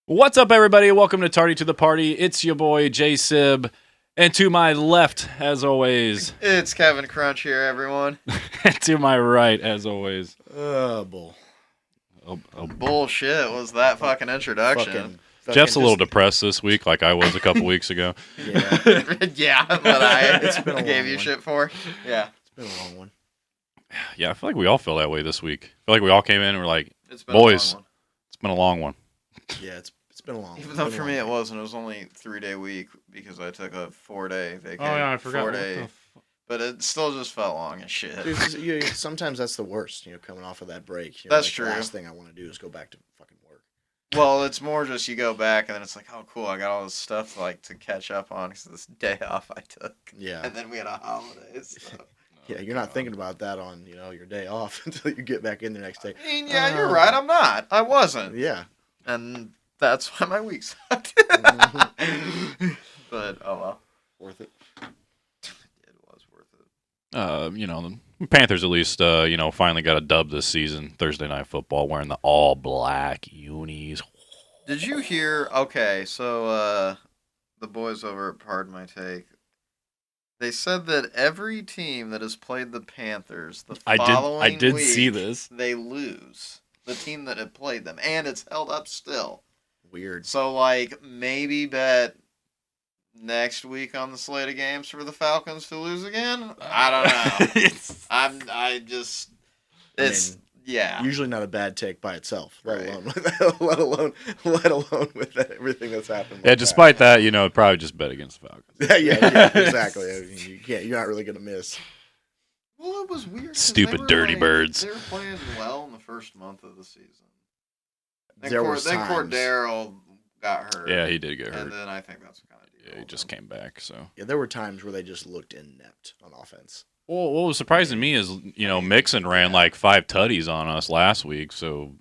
What's up, everybody? Welcome to Tardy to the Party. It's your boy, J-Sib. And to my left, as always... It's KevNKrunch here, everyone. And to my right, as always... Bullshit was that fucking introduction. Jeff's a little depressed this week, like I was a couple weeks ago. Yeah, but I gave you shit for. Yeah. It's been a long one. Yeah, I feel like we all feel that way this week. I feel like we all came in and were like, It's been boys, a long one. it's been a long one. Yeah, it's been a long one. Even though for me it wasn't. It was only a 3-day week because I took a 4-day vacation. Oh, yeah, I forgot. 4-day. But it still just felt long as shit. Dude, sometimes that's the worst, coming off of that break. That's like, true. The last thing I want to do is go back to fucking work. Well, it's more just you go back and then it's like, oh, cool, I got all this stuff to catch up on because this day off I took. Yeah. And then we had a holiday. So. Yeah, you're not thinking about that on, your day off until you get back in the next day. I mean, yeah, you're right. I'm not. I wasn't. Yeah. And that's why my week sucked. But, oh well. Worth it. It was worth it. The Panthers at least, finally got a dub this season. Thursday Night Football, wearing the all-black unis. Did you hear? Okay, so the boys over at Pardon My Take, they said that every team that has played the Panthers the following I did week, see this. they lose. The team that had played them, and it's held up still. Weird. So, maybe bet next week on the slate of games for the Falcons to lose again? I don't know. Yeah. Usually not a bad take by itself, let alone with everything that's happened. Yeah, despite that, probably just bet against the Falcons. yeah, exactly. I mean, you're not really going to miss. Well, it was weird. Stupid dirty birds. They were playing well in the first month of the season. Then There was then times. Cordero got hurt. Yeah, he did get hurt. And then I think that's kind of deal. Yeah, he just came back, so... Yeah, there were times where they just looked inept on offense. Well, what was surprising me is, Mixon ran like 5 tutties on us last week, so...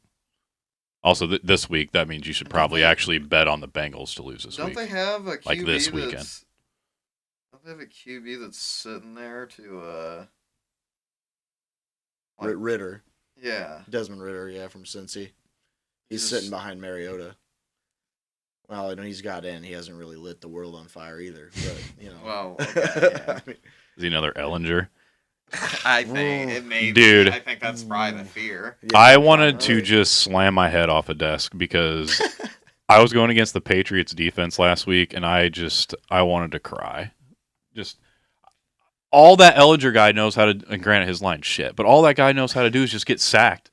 Also, this week, that means you should probably actually bet on the Bengals to lose this week. Don't they have a QB like this weekend. Don't they have a QB that's sitting there to, Ritter. Yeah. Desmond Ritter, yeah, from Cincy. He's sitting behind Mariota. Well, I know he's got in. He hasn't really lit the world on fire either. But Well, okay, yeah. Is he another Ellinger? I think it may be. Dude. I think that's probably the fear. Yeah, I wanted to just slam my head off a desk because I was going against the Patriots defense last week, and I wanted to cry. Just all that Ellinger guy knows how to, and granted his line shit, but all that guy knows how to do is just get sacked.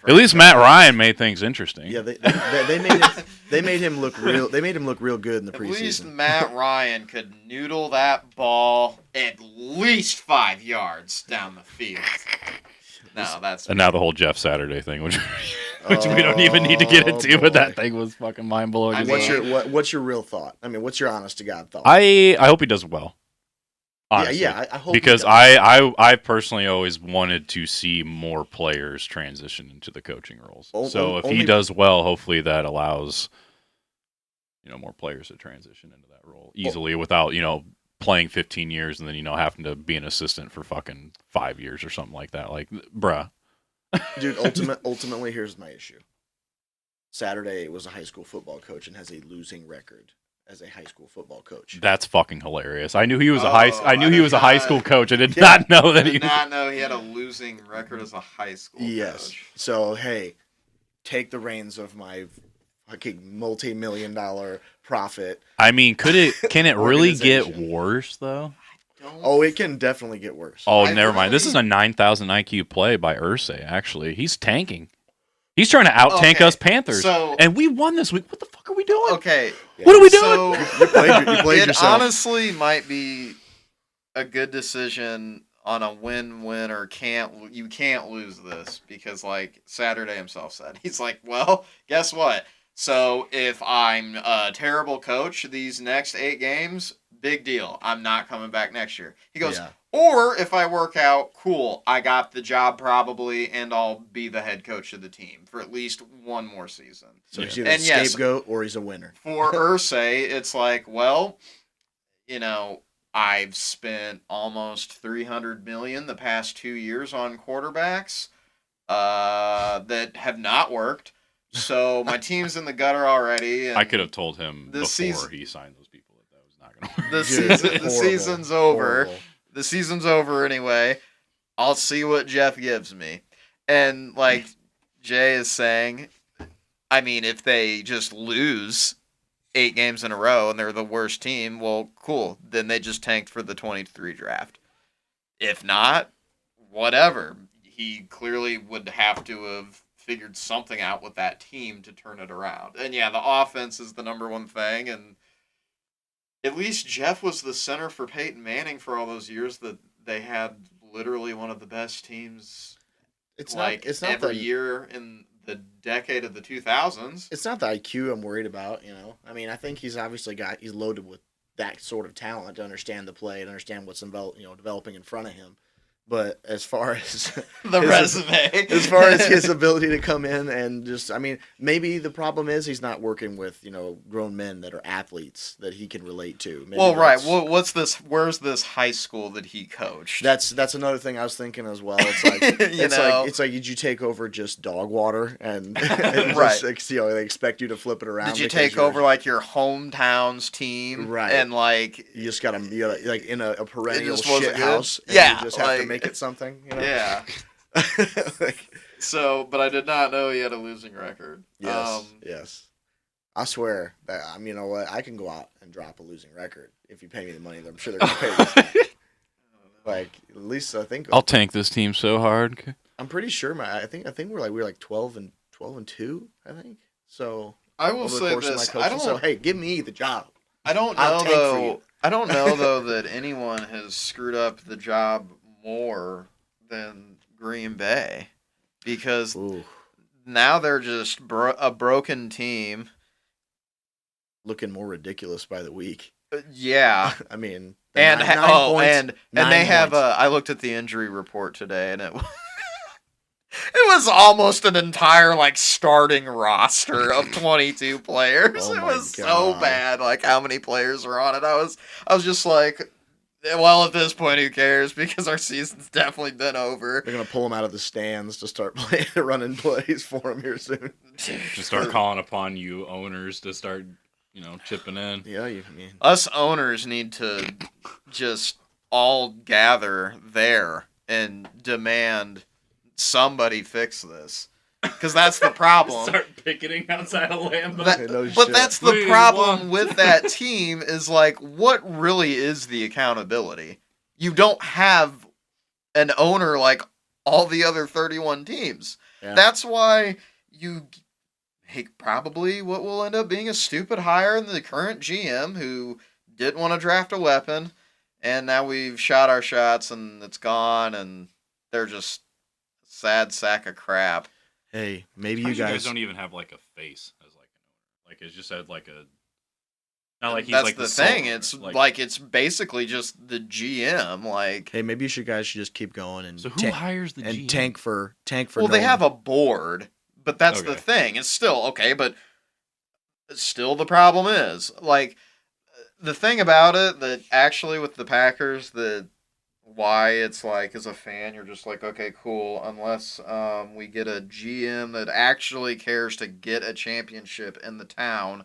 At least Matt Ryan made things interesting. Yeah, they made him look real. They made him look real good in the preseason. At least Matt Ryan could noodle that ball at least 5 yards down the field. No, that's and now the whole Jeff Saturday thing, which we don't even need to get into, but that thing was fucking mind blowing. What's your real thought? I mean, what's your honest to God thought? I hope he does well. Honestly. Yeah, I hope because I personally always wanted to see more players transition into the coaching roles. So if he does well, hopefully that allows more players to transition into that role easily without playing 15 years and then having to be an assistant for fucking 5 years or something like that. Like, bruh. Dude, ultimately, here's my issue. Saturday was a high school football coach and has a losing record as a high school football coach. That's fucking hilarious. I knew he was a high school coach. I did not know that he had a losing record as a high school coach. So, hey, take the reins of my fucking multi-million-dollar profit. I mean, can it really get worse though? Oh, it can definitely get worse. Oh, never mind. This is a 9,000 IQ play by Irsay, actually. He's tanking. He's trying to out-tank us Panthers. And we won this week. What the fuck are we doing? Okay. What are we doing? So, you played yourself. It honestly might be a good decision on a win-win or you can't lose this because Saturday himself said. He's like, well, guess what? So if I'm a terrible coach these next 8 games, big deal. I'm not coming back next year. He goes, or if I work out, cool, I got the job probably, and I'll be the head coach of the team for at least one more season. So he's either a scapegoat or he's a winner. For Irsay, it's like, well, I've spent almost $300 million the past 2 years on quarterbacks that have not worked. So my team's in the gutter already. And I could have told him this before he signed those people that was not going to work. the season's over. Horrible. The season's over anyway. I'll see what Jeff gives me. And like Jay is saying, I mean, if they just lose 8 games in a row and they're the worst team, well, cool. Then they just tanked for the 23 draft. If not, whatever. He clearly would have to have figured something out with that team to turn it around. And yeah, the offense is the number one thing. And at least Jeff was the center for Peyton Manning for all those years that they had literally one of the best teams. It's not every year in the decade of the 2000s. It's not the IQ I'm worried about, I mean, I think he's obviously he's loaded with that sort of talent to understand the play and understand what's developing in front of him. But as far as the resume, as far as his ability to come in and just, I mean, maybe the problem is he's not working with, grown men that are athletes that he can relate to. Maybe right. Well, what's this? Where's this high school that he coached? That's another thing I was thinking as well. It's like it's like did you take over just dog water and right? Just, they expect you to flip it around. Did you take over like your hometown's team? Right. And like you gotta like in a perennial shit house. And yeah. You just have to make it something. Yeah. So, but I did not know he had a losing record. Yes. Yes. I swear that you know what, I can go out and drop a losing record if you pay me the money that I'm sure they're gonna pay me. Like at least I think I'll tank this team so hard. I'm pretty sure I think we're like 12 and 2, I think. So I will say this. So hey, give me the job. I don't know though. I don't know though that anyone has screwed up the job more than Green Bay, because now they're just a broken team, looking more ridiculous by the week. Yeah, I mean, and they have I looked at the injury report today, and it was almost an entire starting roster of 22 players. Oh it was God. So bad, how many players were on it. I was just like, well, at this point, who cares? Because our season's definitely been over. They're gonna pull him out of the stands to start running plays for him here soon. To start calling upon you owners to start, chipping in. Yeah, I mean, us owners need to just all gather there and demand somebody fix this. Because that's the problem. Start picketing outside of Lambeau. But that's the problem with that team is what really is the accountability? You don't have an owner like all the other 31 teams. Yeah. That's why you make probably what will end up being a stupid hire in the current GM who didn't want to draft a weapon, and now we've shot our shots and it's gone, and they're just a sad sack of crap. Hey, maybe you guys don't even have a face as an owner. It's just had not like he's that's the thing. Owner. It's it's basically just the GM. Hey, maybe you guys should just keep going and so who hires the GM? And tank for. Well, Nolan. They have a board, but that's the thing. It's still okay, but still the problem is the thing about it that actually with the Packers why it's as a fan you're just okay, cool, unless we get a GM that actually cares to get a championship in the town.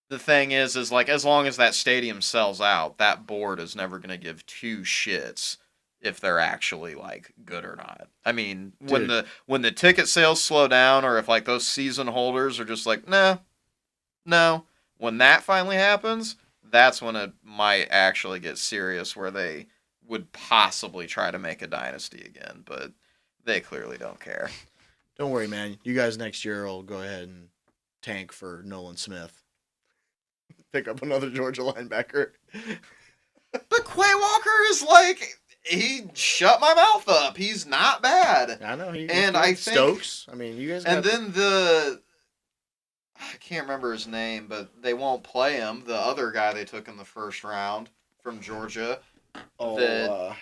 The thing is as long as that stadium sells out, that board is never going to give 2 shits if they're actually good or not. I mean, when the ticket sales slow down, or if those season holders are just no, when that finally happens, that's when it might actually get serious, where they would possibly try to make a dynasty again, but they clearly don't care. Don't worry, man. You guys next year will go ahead and tank for Nolan Smith. Pick up another Georgia linebacker. But Quay Walker is he shut my mouth up. He's not bad. I know. I think Stokes. I mean, you guys. And then I can't remember his name, but they won't play him. The other guy they took in the first round from Georgia. I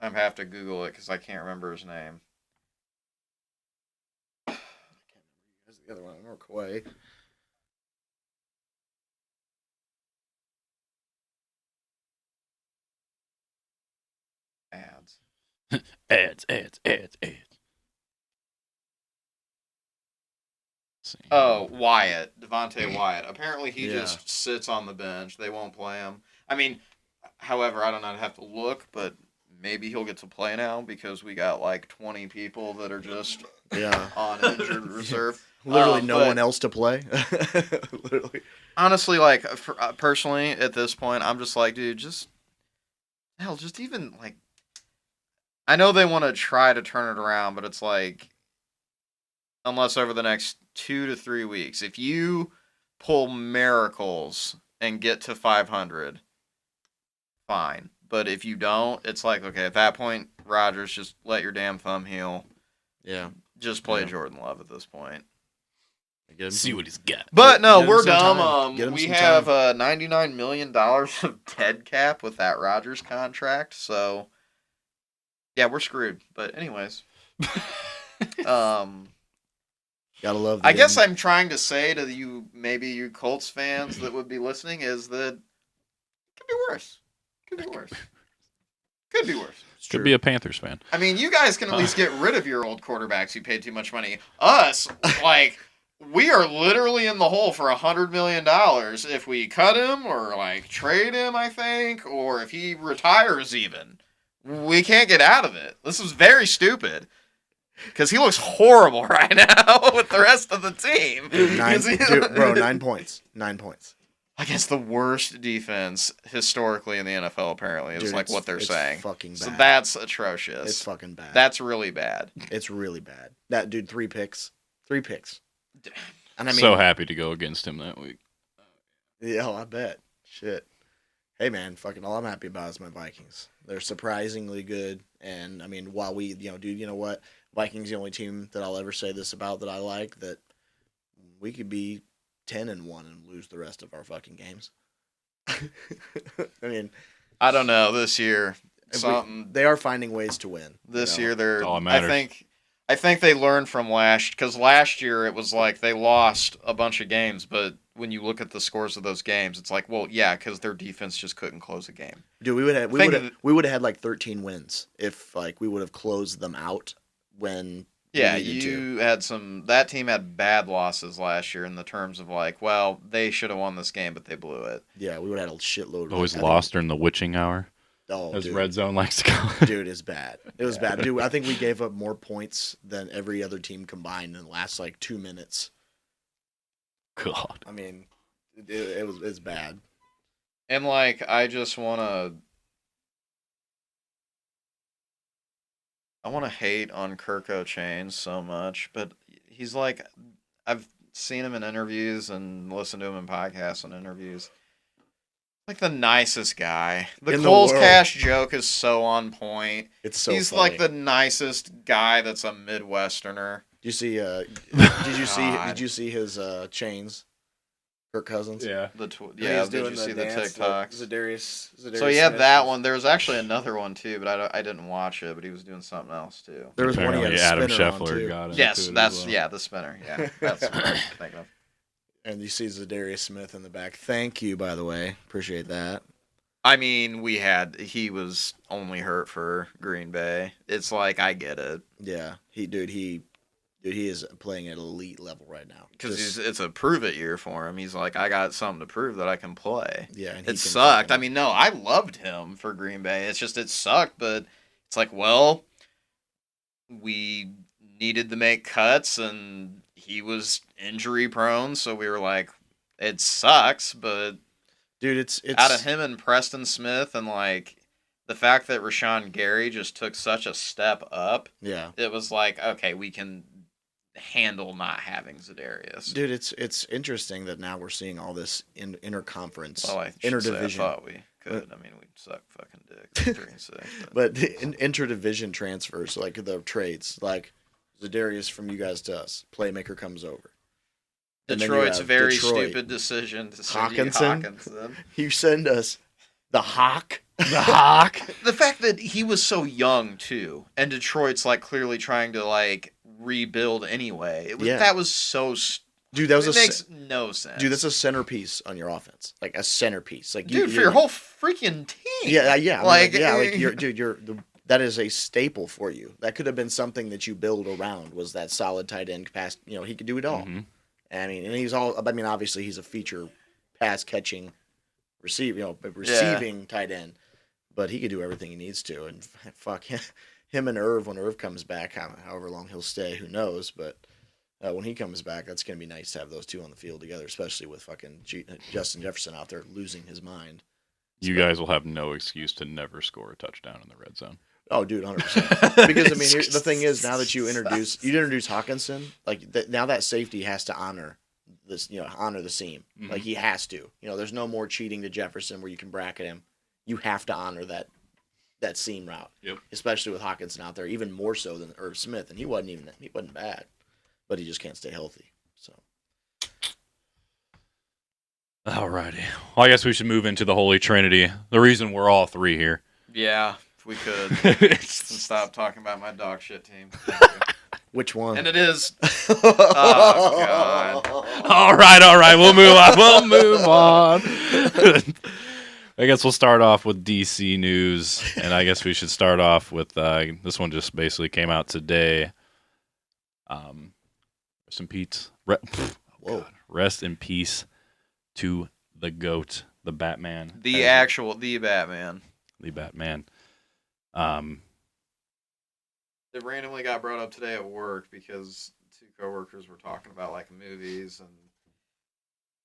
have to Google it because I can't remember his name. I can't remember the other one. Or Quay. Ads. Ads. Oh, Wyatt, Devontae Wyatt. Apparently, he Yeah. just sits on the bench. They won't play him. I mean, however, I don't know. I'd have to look, but maybe he'll get to play now because we got like 20 people that are just on injured reserve. Literally no but one else to play. Literally. Honestly, like personally, at this point, I'm just like, dude, just even like, I know they want to try to turn it around, but it's like, unless over the next 2 to 3 weeks, if you pull miracles and get to 500, fine. But if you don't, it's like, okay, at that point, Rodgers, just let your damn thumb heal. Yeah. Just play Jordan Love at this point. See what he's got. But no, Get him we're some dumb. time. We have $99 million of dead cap with that Rodgers contract. So, yeah, we're screwed. But anyways. Gotta love I guess I'm trying to say to you, maybe you Colts fans that would be listening, is that it could be worse. Could be worse. Could be worse. Could be a Panthers fan. I mean, you guys can at least get rid of your old quarterbacks who paid too much money. Us, like, we are literally in the hole for $100 million if we cut him or, like, trade him, I think, or if he retires even. We can't get out of it. This is very stupid. Because he looks horrible right now with the rest of the team. Dude, 9 points. 9 points. Against the worst defense historically in the NFL, apparently, is like what they're saying. Fucking bad. So that's atrocious. It's fucking bad. That's really bad. It's really bad. That dude, 3 picks. 3 picks. And I mean, so happy to go against him that week. Yeah, I bet. Shit. Hey, man, fucking all I'm happy about is my Vikings. They're surprisingly good. And, I mean, while we, dude, you know what? Vikings the only team that I'll ever say this about that I like, that we could be 10-1 and lose the rest of our fucking games. I mean, I don't know. This year, they are finding ways to win. This year, they're. all that matters. I think they learned from because last year it was like they lost a bunch of games, but when you look at the scores of those games, it's like, well, yeah, because their defense just couldn't close a game. Dude, we would have had like 13 wins if like we would have closed them out when. Yeah, that team had bad losses last year in the terms of like, well, they should have won this game, but they blew it. Yeah, we would have had a shitload. Always lost during the witching hour. Oh, as dude. Red Zone likes to call it. Dude, it's bad. It was bad. Dude, I think we gave up more points than every other team combined in the last like 2 minutes. God. I mean, it's bad. And like, I want to hate on Kirko Chains so much, but he's like, I've seen him in interviews and listened to him in podcasts and interviews. Like the nicest guy. The Cole's Cash joke is so on point. It's so He's funny. like the nicest guy that's a Midwesterner. Did you see his chains? Kirk Cousins? Yeah. Did you see the TikToks? Zadarius So he had Smith. that one. There was actually another one too, but I didn't watch it. But he was doing something else too. There was one he had a Adam spinner on, Scheffler too. got it. Yes, that's the spinner. Yeah, that's what I'm thinking of. And you see Zadarius Smith in the back. Thank you, by the way. Appreciate that. I mean, he was only hurt for Green Bay. It's like, I get it. Yeah, he is playing at elite level right now. Because it's a prove it year for him. He's like, I got something to prove that I can play. Yeah, and it sucked. I mean, no, I loved him for Green Bay. It's just, it sucked, but it's like, well, we needed to make cuts, and he was injury prone, so we were like, it sucks, but dude, it's out of him and Preston Smith, and like the fact that Rashawn Gary just took such a step up. Yeah, it was like, okay, we can handle not having Zadarius. Dude, it's interesting that now we're seeing all this interconference, interdivision. I thought we could. I mean, we suck fucking dick. 3-6, but the interdivision transfers, like the trades, like Zadarius from you guys to us, playmaker comes over. Detroit's very stupid decision to send Hawkinson. You send us the Hawk. The Hawk. The fact that he was so young too, and Detroit's like clearly trying to like rebuild anyway. That was so. Dude, makes no sense. Dude, that's a centerpiece on your offense, like a centerpice. Like for your whole freaking team. Yeah. Like, you're that is a staple for you. That could have been something that you build around, was that solid tight end pass. He could do it all. Mm-hmm. And he's all. I mean, obviously he's a feature pass catching, receiving tight end, but he could do everything he needs to. And fuck him and Irv, when Irv comes back, however long he'll stay, who knows? But when he comes back, that's gonna be nice to have those two on the field together, especially with fucking Justin Jefferson out there losing his mind. You guys will have no excuse to never score a touchdown in the red zone. Oh, dude, 100%. Because I mean, the thing is, now that you introduce Hawkinson, like now that safety has to honor this, honor the seam. Mm-hmm. Like he has to. There's no more cheating to Jefferson where you can bracket him. You have to honor that seam route. Yep. Especially with Hawkinson out there, even more so than Irv Smith, and he wasn't bad, but he just can't stay healthy. So. Alrighty. Well, I guess we should move into the Holy Trinity. The reason we're all three here. Yeah, if we could. Stop talking about my dog shit team. Which one? And it is. Oh, God. All right. We'll move on. I guess we'll start off with DC news, and I guess we should start off with this one. Just basically came out today. Rest in peace. Rest in peace to the GOAT, the Batman, the Batman. The Batman. It randomly got brought up today at work because two coworkers were talking about like movies, and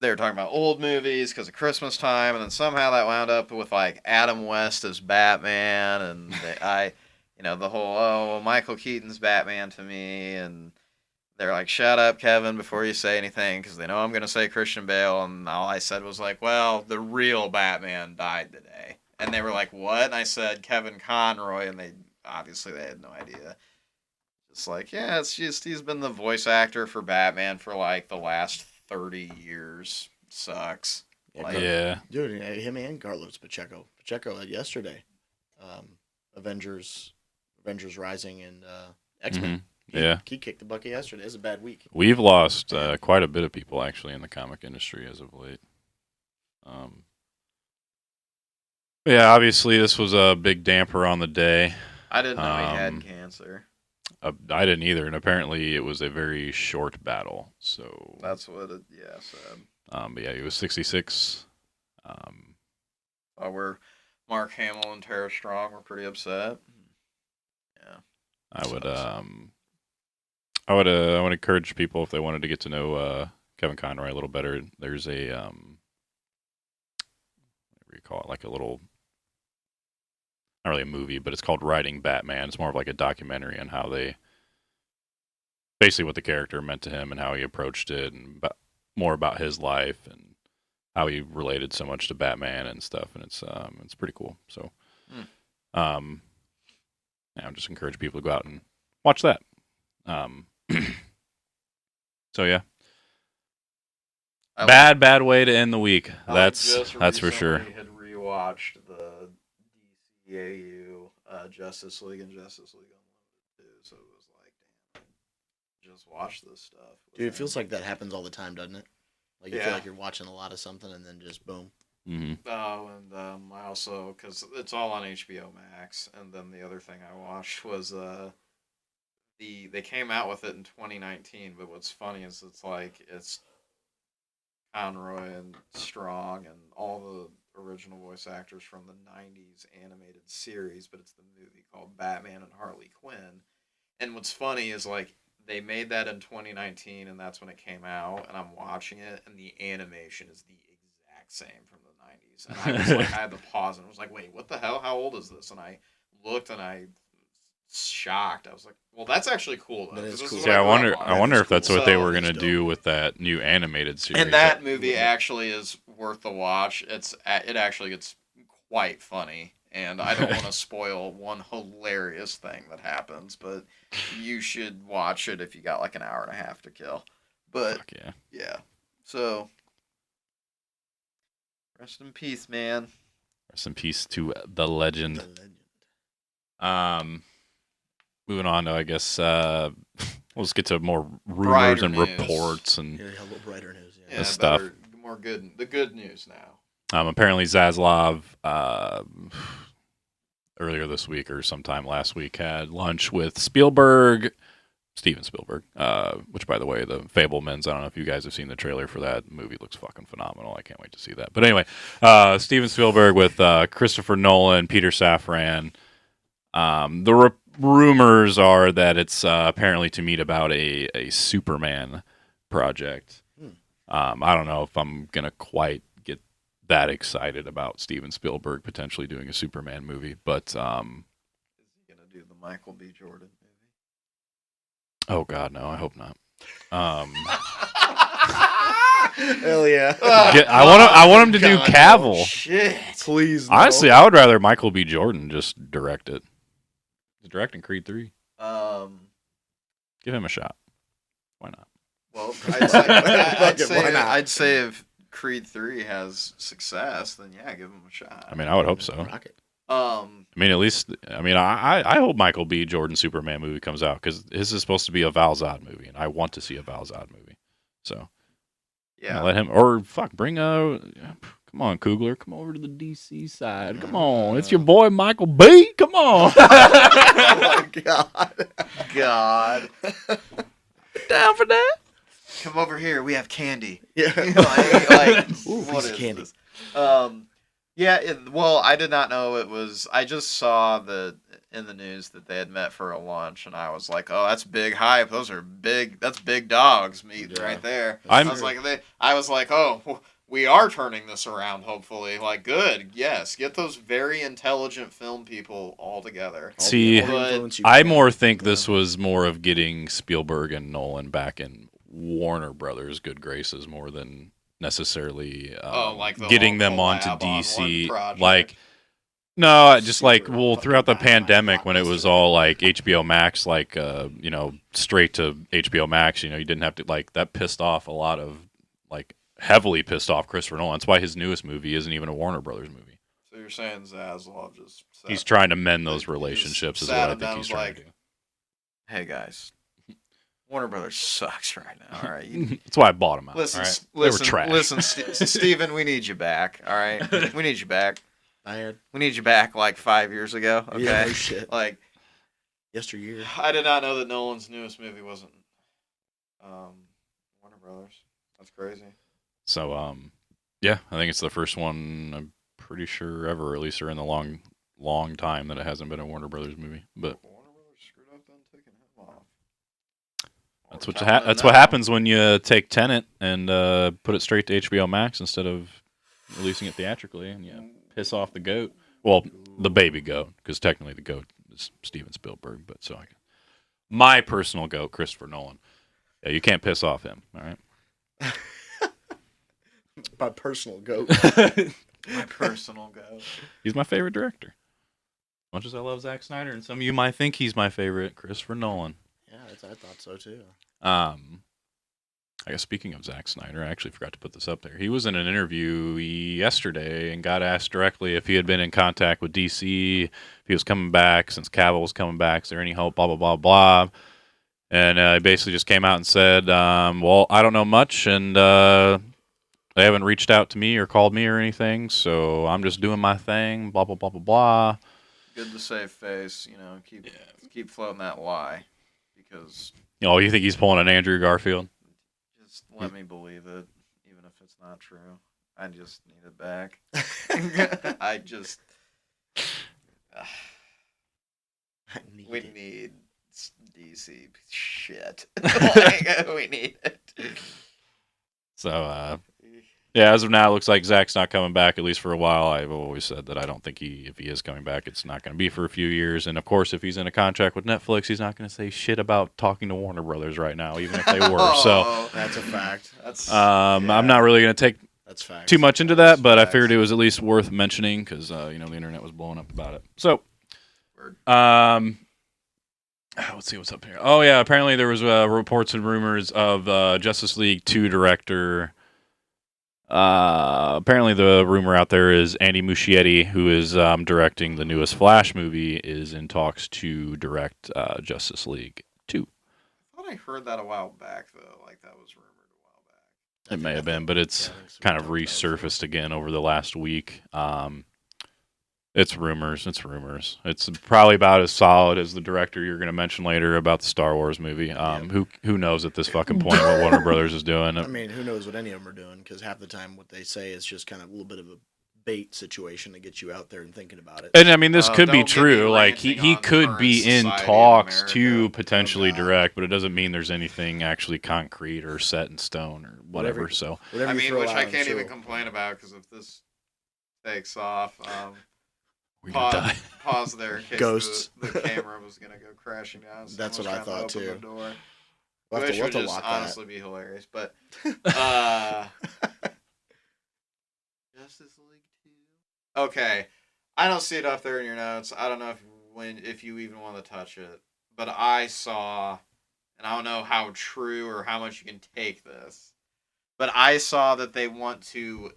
they were talking about old movies because of Christmas time, and then somehow that wound up with like Adam West as Batman, and the whole Michael Keaton's Batman to me, and they're like, shut up, Kevin, before you say anything, because they know I'm going to say Christian Bale, and all I said was like, well, the real Batman died today. And they were like, what? And I said, Kevin Conroy, and they had no idea. Just like, yeah, it's just, he's been the voice actor for Batman for like the last 30 years. Sucks. Yeah. Dude, him and Carlos Pacheco. Pacheco had yesterday. Avengers Rising and X-Men. Mm-hmm. Yeah. He kicked the bucket yesterday. It was a bad week. We've lost quite a bit of people, actually, in the comic industry as of late. Yeah, obviously, this was a big damper on the day. I didn't know he had cancer. I didn't either, and apparently it was a very short battle. So that's what it said. But yeah, he was 66. We're Mark Hamill and Tara Strong were pretty upset. Yeah. I would encourage people, if they wanted to get to know Kevin Conroy a little better, there's a whatever you call it, like a little, not really a movie, but it's called Writing Batman. It's more of like a documentary on how basically what the character meant to him and how he approached it, and more about his life and how he related so much to Batman and stuff. And it's pretty cool. So, I just encourage people to go out and watch that. So yeah, bad way to end the week. That's for sure. I had rewatched the DCAU Justice League and Justice League Unlimited too, so it was like, damn, just watch this stuff. Dude, it feels like that happens all the time, doesn't it? Like you feel like you're watching a lot of something and then just boom. Mm-hmm. Oh, and I also, because it's all on HBO Max, and then the other thing I watched was they came out with it in 2019, but what's funny is it's Conroy and Strong and all the original voice actors from the 90s animated series, but it's the movie called Batman and Harley Quinn. And what's funny is like they made that in 2019, and that's when it came out, and I'm watching it, and the animation is the exact same from the 90s. And I was like, I had to pause, and I was like, wait, what the hell? How old is this? And I looked, and I shocked. I was like, well, that's actually cool though. That is cool. Yeah, I wonder if that's what they were gonna do with that new animated series. And that movie actually is worth the watch. It actually gets quite funny, and I don't want to spoil one hilarious thing that happens, but you should watch it if you got like an hour and a half to kill. But yeah. So rest in peace, man. Rest in peace to the legend. Moving on to, I guess, let's get to more rumors and reports and a little brighter news. Yeah, stuff. The good news now. Apparently, Zaslav earlier this week or sometime last week had lunch with Spielberg, Steven Spielberg, which, by the way, the Fablemans, I don't know if you guys have seen the trailer for that. The movie looks fucking phenomenal. I can't wait to see that. But anyway, Steven Spielberg with Christopher Nolan, Peter Safran. The rumors are that it's apparently to meet about a Superman project. I don't know if I'm going to quite get that excited about Steven Spielberg potentially doing a Superman movie, but... Is he going to do the Michael B. Jordan movie? Oh, God, no, I hope not. Hell yeah. I want him to do Cavill. Oh, shit. Please, no. Honestly, I would rather Michael B. Jordan just direct it. He's directing Creed 3. Give him a shot. Why not? Well, I'd say if Creed 3 has success, then yeah, give him a shot. I mean, I would hope so. Rocket. I mean, at least, I hope Michael B. Jordan Superman movie comes out because this is supposed to be a Val Zod movie, and I want to see a Val Zod movie. So, yeah, let him, bring come on, Coogler, come over to the DC side. Come on, it's your boy Michael B. Come on. Oh my God. Down for that? Come over here. We have candy. Yeah. Ooh, what is candy? This? Well, I did not know it was. I just saw in the news that they had met for a lunch, and I was like, "Oh, that's big hype. Those are big. That's big dogs meeting right there." I was like, "Oh, we are turning this around. Hopefully, like, good. Yes, get those very intelligent film people all together." See, I more think this was more of getting Spielberg and Nolan back in Warner Brothers' good graces more than necessarily getting them onto DC. Throughout the pandemic when it was all like HBO Max, straight to HBO Max, you didn't have to that pissed off a lot of heavily pissed off Christopher Nolan. That's why his newest movie isn't even a Warner Brothers movie. So you're saying Zaslav he's trying to mend those relationships is what I think he's trying to do. Hey guys, Warner Brothers sucks right now. All right, that's why I bought them out. Listen, all right? They were trash. Listen, Steven, we need you back. All right, we need you back. We need you back 5 years ago. Okay, yeah, no shit. Yesteryear. I did not know that Nolan's newest movie wasn't Warner Brothers. That's crazy. So, I think it's the first one I'm pretty sure ever, at least, or in the long time that it hasn't been a Warner Brothers movie. But Warner Brothers screwed up then taking him off. That's what happens when you take Tenet and put it straight to HBO Max instead of releasing it theatrically, and you piss off the goat. Well, the baby goat, because technically the goat is Steven Spielberg. But my personal goat, Christopher Nolan. Yeah, you can't piss off him. All right. My personal goat. My personal goat. He's my favorite director. As much as I love Zack Snyder, and some of you might think he's my favorite, Christopher Nolan. Yeah, I thought so too. I guess speaking of Zack Snyder, I actually forgot to put this up there. He was in an interview yesterday and got asked directly if he had been in contact with DC, if he was coming back, since Cavill was coming back, is there any hope, blah, blah, blah, blah. And he basically just came out and said, well, I don't know much, and they haven't reached out to me or called me or anything, so I'm just doing my thing, blah, blah, blah, blah, blah. Good to save face, keep floating that lie, because... you think he's pulling an Andrew Garfield? Just let me believe it, even if it's not true. I just need it back. We need DC shit. We need it. So, as of now, it looks like Zack's not coming back, at least for a while. I've always said that I don't think if he is coming back, it's not going to be for a few years. And, of course, if he's in a contract with Netflix, he's not going to say shit about talking to Warner Brothers right now, even if they were. So that's a fact. I'm not really going to take too much into that, but I figured it was at least worth mentioning because, the internet was blowing up about it. So, let's see what's up here. Oh, yeah, apparently there was reports and rumors of Justice League 2 director. Apparently the rumor out there is Andy Muschietti, who is directing the newest Flash movie, is in talks to direct Justice League 2. I thought I heard that a while back, though. That was rumored a while back. It may have been, but it's kind of resurfaced again over the last week. It's rumors. It's probably about as solid as the director you're going to mention later about the Star Wars movie. Who knows at this fucking point what Warner Brothers is doing? I mean, who knows what any of them are doing? Because half the time, what they say is just kind of a little bit of a bait situation to get you out there and thinking about it. And I mean, this could be don't get me true. Like ranting he on could current be in society of talks to America. potentially God. direct, but it doesn't mean there's anything actually concrete or set in stone or whatever. Whatever. So Whatever I you mean, throw which out, I I'm can't sure even will- complain about because if this takes off, we're gonna die. pause there in case Ghosts. the camera was gonna go crashing down. That's what I thought, open too. The door. We'll have Which to would just lock honestly be hilarious, but that. Justice League 2. Okay, I don't see it up there in your notes. I don't know if you even want to touch it, but I saw, and I don't know how true or how much you can take this, but I saw that they want to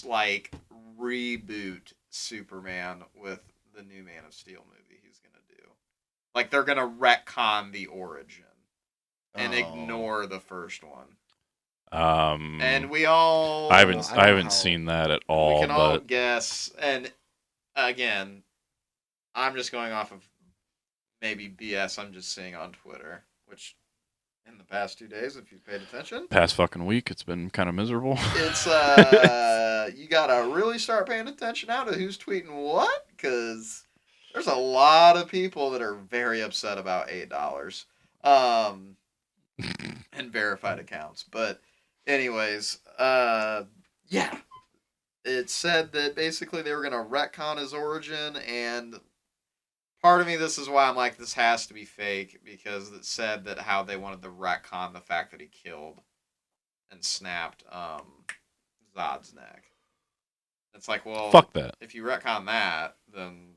like reboot Superman with the new Man of Steel movie he's gonna do. Like they're gonna retcon the origin and Oh. ignore the first one. And And we all I I don't know haven't how- seen that at we all. can all But guess. And again, I'm just going off of maybe BS I'm just seeing on Twitter, which in the past 2 days, if you've paid attention, past fucking week, it's been kind of miserable. it's you gotta really start paying attention now to who's tweeting what, because there's a lot of people that are very upset about $8 and verified accounts. But anyways, yeah, it said that basically they were gonna retcon his origin, and part of me, this is why I'm like, this has to be fake, because it said that how they wanted to retcon the fact that he killed and snapped Zod's neck. It's like, well, Fuck that. if you retcon that, then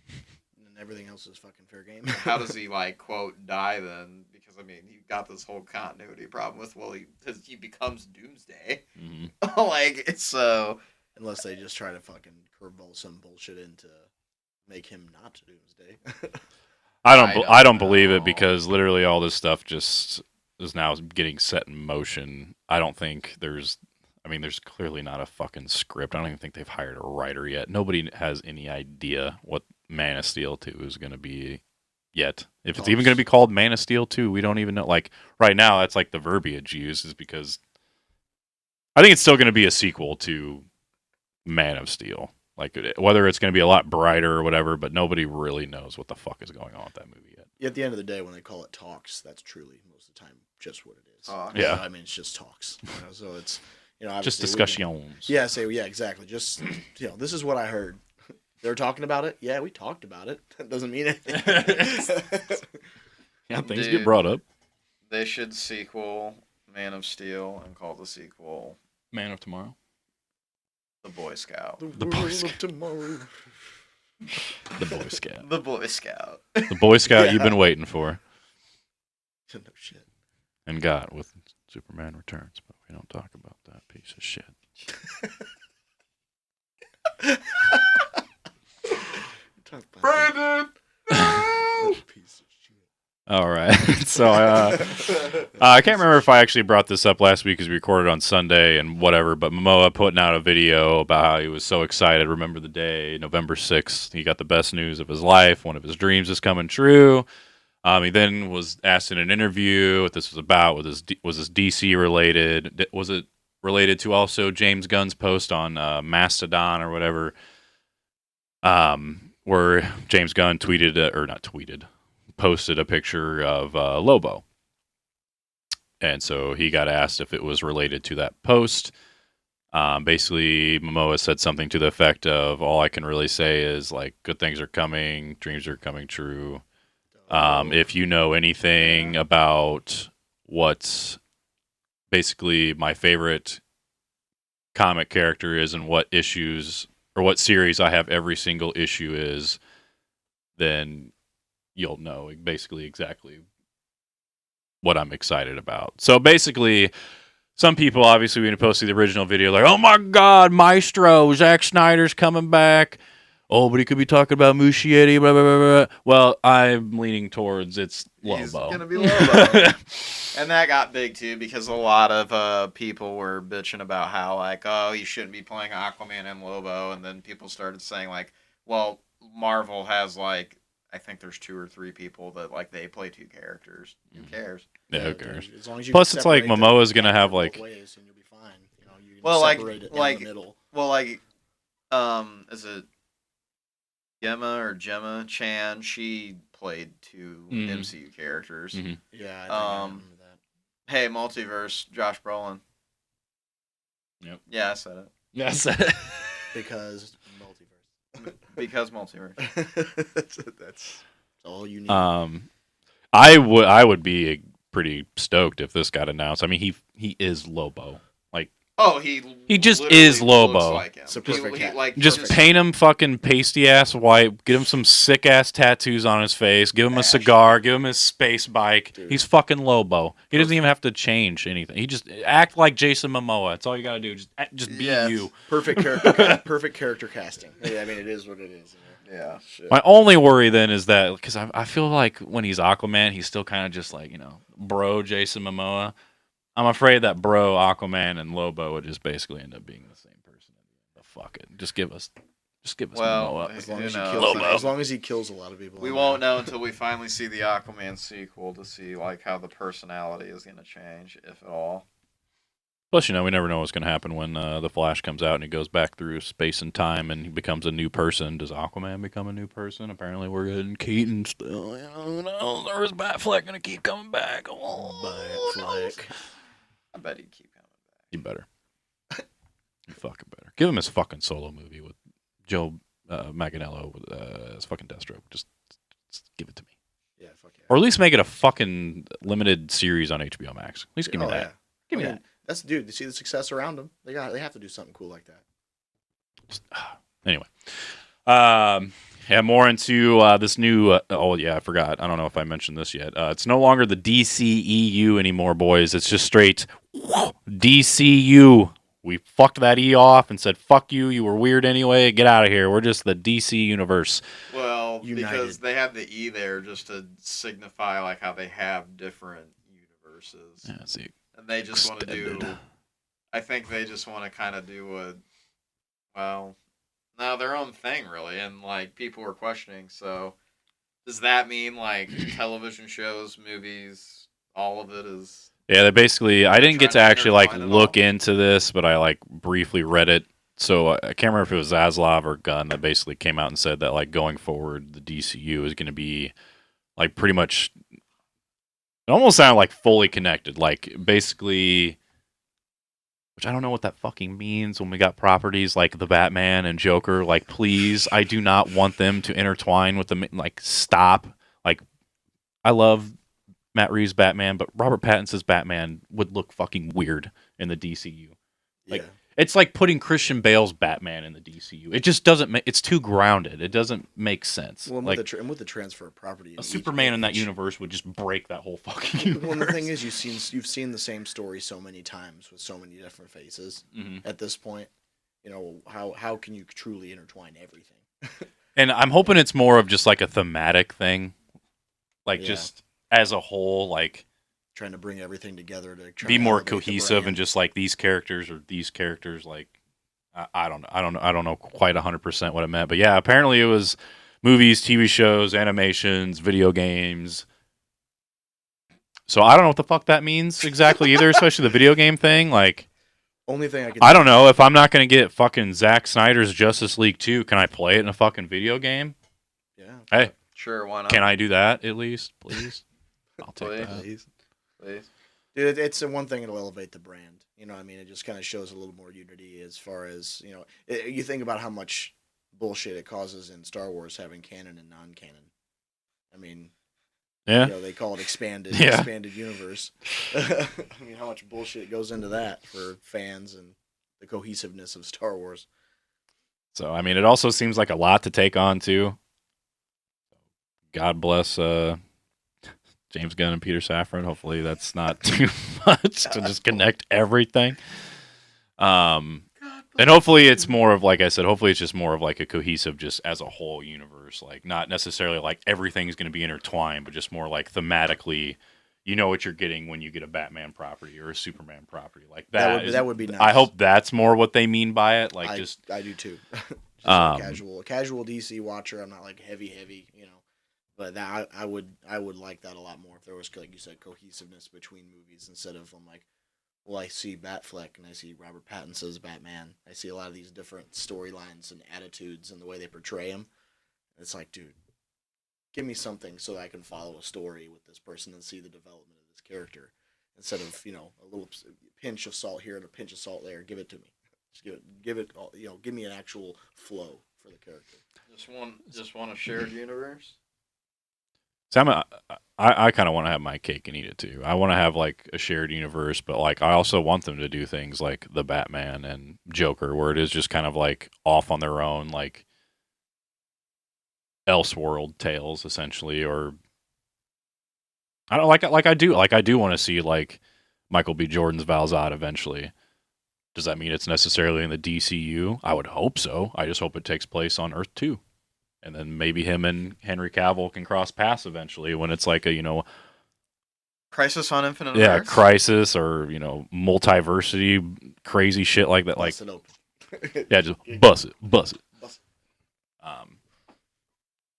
And everything else is fucking fair game. how does he, like, quote, die then? Because, I mean, you got this whole continuity problem with, well, he becomes Doomsday. Mhm. Like, it's so... Unless they just try to fucking curveball some bullshit in to make him not Doomsday. I don't believe know. it, because literally all this stuff just is now getting set in motion. I don't think there's clearly not a fucking script. I don't even think they've hired a writer yet. Nobody has any idea what Man of Steel 2 is going to be yet. If it's even going to be called Man of Steel 2, we don't even know. Like right now, that's like the verbiage used, is because I think it's still going to be a sequel to Man of Steel. Like whether it's going to be a lot brighter or whatever, but nobody really knows what the fuck is going on with that movie yet. At the end of the day, when they call it talks, that's truly most of the time just what it is. Talks. Yeah. I mean, it's just talks. So it's Just obviously we can- discussions. Yeah, exactly. Just this is what I heard. They were talking about it. Yeah, we talked about it. That doesn't mean anything. Yeah, things Dude. get brought up. They should sequel Man of Steel and call the sequel Man of Tomorrow. The Boy Scout. The Boy world Scout. of tomorrow. The Boy Scout. The Boy Scout. The Boy Scout Yeah. you've been waiting for No shit. and got with Superman Returns, but we don't talk about that piece of shit. Talk about Brandon! that piece of shit. All right. So I can't remember if I actually brought this up last week because we recorded on Sunday and whatever, but Momoa putting out a video about how he was so excited. Remember the day, November 6th, he got the best news of his life. One of his dreams is coming true. He then was asked in an interview what this was about. Was this DC related? Was it related to also James Gunn's post on Mastodon or whatever? Where James Gunn posted a picture of Lobo. And so he got asked if it was related to that post. Basically, Momoa said something to the effect of, all I can really say is, like, good things are coming, dreams are coming true. If you know anything about what's basically my favorite comic character is and what issues or what series I have every single issue is, then you'll know basically exactly what I'm excited about. So basically, some people, obviously, when you posted the original video, like, oh my God, Maestro, Zack Snyder's coming back. Oh, but he could be talking about Muschietti, blah, blah, blah, blah. Well, I'm leaning towards it's Lobo. He's gonna be Lobo. And that got big too because a lot of people were bitching about how, like, oh, you shouldn't be playing Aquaman and Lobo, and then people started saying, like, well, Marvel has like I think there's 2 or 3 people that like they play 2 characters. Who cares? Yeah, who cares? Dude, as long as you Plus, it's like separate Momoa's the gonna have character like both ways, and you'll be fine. You know, you can Well, separate it down the middle. Well, like, is it Gemma Chan? She played 2 MCU characters. Mm-hmm. Yeah, I think I remember that. Hey, multiverse, Josh Brolin. Yep. Yeah, I said it. Yes. Because multiverse. Because multiverse. that's all you need. I would be pretty stoked if this got announced. I mean, he is Lobo. Like, oh, he just literally is Lobo. looks like him. It's a perfect cat. like just paint him fucking pasty ass white. Get him some sick ass tattoos on his face. Give him a cigar. Give him his space bike. Dude. He's fucking Lobo. He doesn't even have to change anything. He just act like Jason Momoa. That's all you gotta do. Just be you. Perfect character. Perfect character casting. Yeah, I mean, it is what it is. Yeah. Shit. My only worry then is that because I feel like when he's Aquaman, he's still kind of just like, you know, bro Jason Momoa. I'm afraid that bro Aquaman and Lobo would just basically end up being the same person. But fuck it, just give us Well, Momoa. As long as he kills a lot of people. We won't know until we finally see the Aquaman sequel to see like how the personality is going to change, if at all. Plus, you know, we never know what's going to happen when the Flash comes out and he goes back through space and time and he becomes a new person. Does Aquaman become a new person? Apparently, we're getting Keaton still. You know, who knows? Or is Batfleck going to keep coming back? Oh, Batfleck. I bet he'd keep coming back. You better. You fucking better. Give him his fucking solo movie with Joe Manganiello as fucking Deathstroke. Just give it to me. Yeah, fuck yeah. Or at least make it a fucking limited series on HBO Max. At least give me that. Yeah. Give me that. That's dude. You see the success around them. They have to do something cool like that. Anyway, yeah, more into this new. Oh yeah, I forgot. I don't know if I mentioned this yet. It's no longer the DCEU anymore, boys. It's just straight DCU. We fucked that E off and said, "Fuck you. You were weird anyway. Get out of here. We're just the DC universe." Well, United. because they have the E there just to signify like how they have different universes. Yeah, see. And they just want to do. Extended. I think they just want to kind of do their own thing really, and like people were questioning. So, does that mean like television shows, movies, all of it is? Yeah, they basically. I didn't get to trying to actually like intertwine it look all. into this, but I like briefly read it. So I can't remember if it was Zaslav or Gunn that basically came out and said that like going forward, the DCU is going to be like pretty much. It almost sounded like fully connected, like basically, which I don't know what that fucking means when we got properties like the Batman and Joker. Like, please, I do not want them to intertwine with them. Like, stop. Like, I love Matt Reeves' Batman, but Robert Pattinson's Batman would look fucking weird in the DCU. Like, Yeah. it's like putting Christian Bale's Batman in the DCU. It just doesn't make. It's too grounded. It doesn't make sense. Well, and like with the transfer of property, a Superman in that universe would just break that whole fucking universe. Well, the thing is, you've seen the same story so many times with so many different faces. Mm-hmm. At this point, you know how can you truly intertwine everything? And I'm hoping it's more of just like a thematic thing, like Yeah. just as a whole, like Trying to bring everything together to try be to more elevate the cohesive and brand. just like these characters or these characters. Like I don't know quite 100% what it meant, but yeah, apparently it was movies, TV shows, animations, video games. So I don't know what the fuck that means exactly either, especially the video game thing. Like, Only thing I can. I don't know if I'm not gonna get fucking Zack Snyder's Justice League 2. Can I play it in a fucking video game? Yeah. Hey, Sure, why not? can I do that at least, please? I'll take Please. that. Please. Dude, it's the one thing it'll elevate the brand. You know what I mean? It just kind of shows a little more unity as far as, you know, you think about how much bullshit it causes in Star Wars having canon and non-canon. I mean, Yeah. you know, they call it expanded universe. I mean, how much bullshit goes into that for fans and the cohesiveness of Star Wars. So I mean, it also seems like a lot to take on too. God bless James Gunn and Peter Safran. Hopefully, that's not too much to just connect everything. And hopefully, it's more of, like I said, hopefully it's just more of like a cohesive, just as a whole universe. Like not necessarily like everything's going to be intertwined, but just more like thematically. You know what you're getting when you get a Batman property or a Superman property like that. That would be nice. I hope that's more what they mean by it. Like I just do too. Just a casual DC watcher. I'm not like heavy, you know. But that I would like that a lot more if there was, like you said, cohesiveness between movies instead of I'm like, well, I see Batfleck and I see Robert Pattinson's Batman. I see a lot of these different storylines and attitudes and the way they portray him. It's like, dude, give me something so that I can follow a story with this person and see the development of this character instead of, you know, a little pinch of salt here and a pinch of salt there. Give it to me. Just give it all, you know, give me an actual flow for the character. Just want a shared universe. So I kind of want to have my cake and eat it too. I want to have like a shared universe, but like I also want them to do things like the Batman and Joker, where it is just kind of like off on their own, like Elseworld tales essentially, or I don't I do want to see like Michael B. Jordan's Val-Zod eventually. Does that mean it's necessarily in the DCU? I would hope so. I just hope it takes place on Earth 2. And then maybe him and Henry Cavill can cross paths eventually when it's like a, you know, Crisis on Infinite Earths? Yeah, Crisis or, you know, multiversity, crazy shit like that. Bust like, it open. Yeah, just bust it.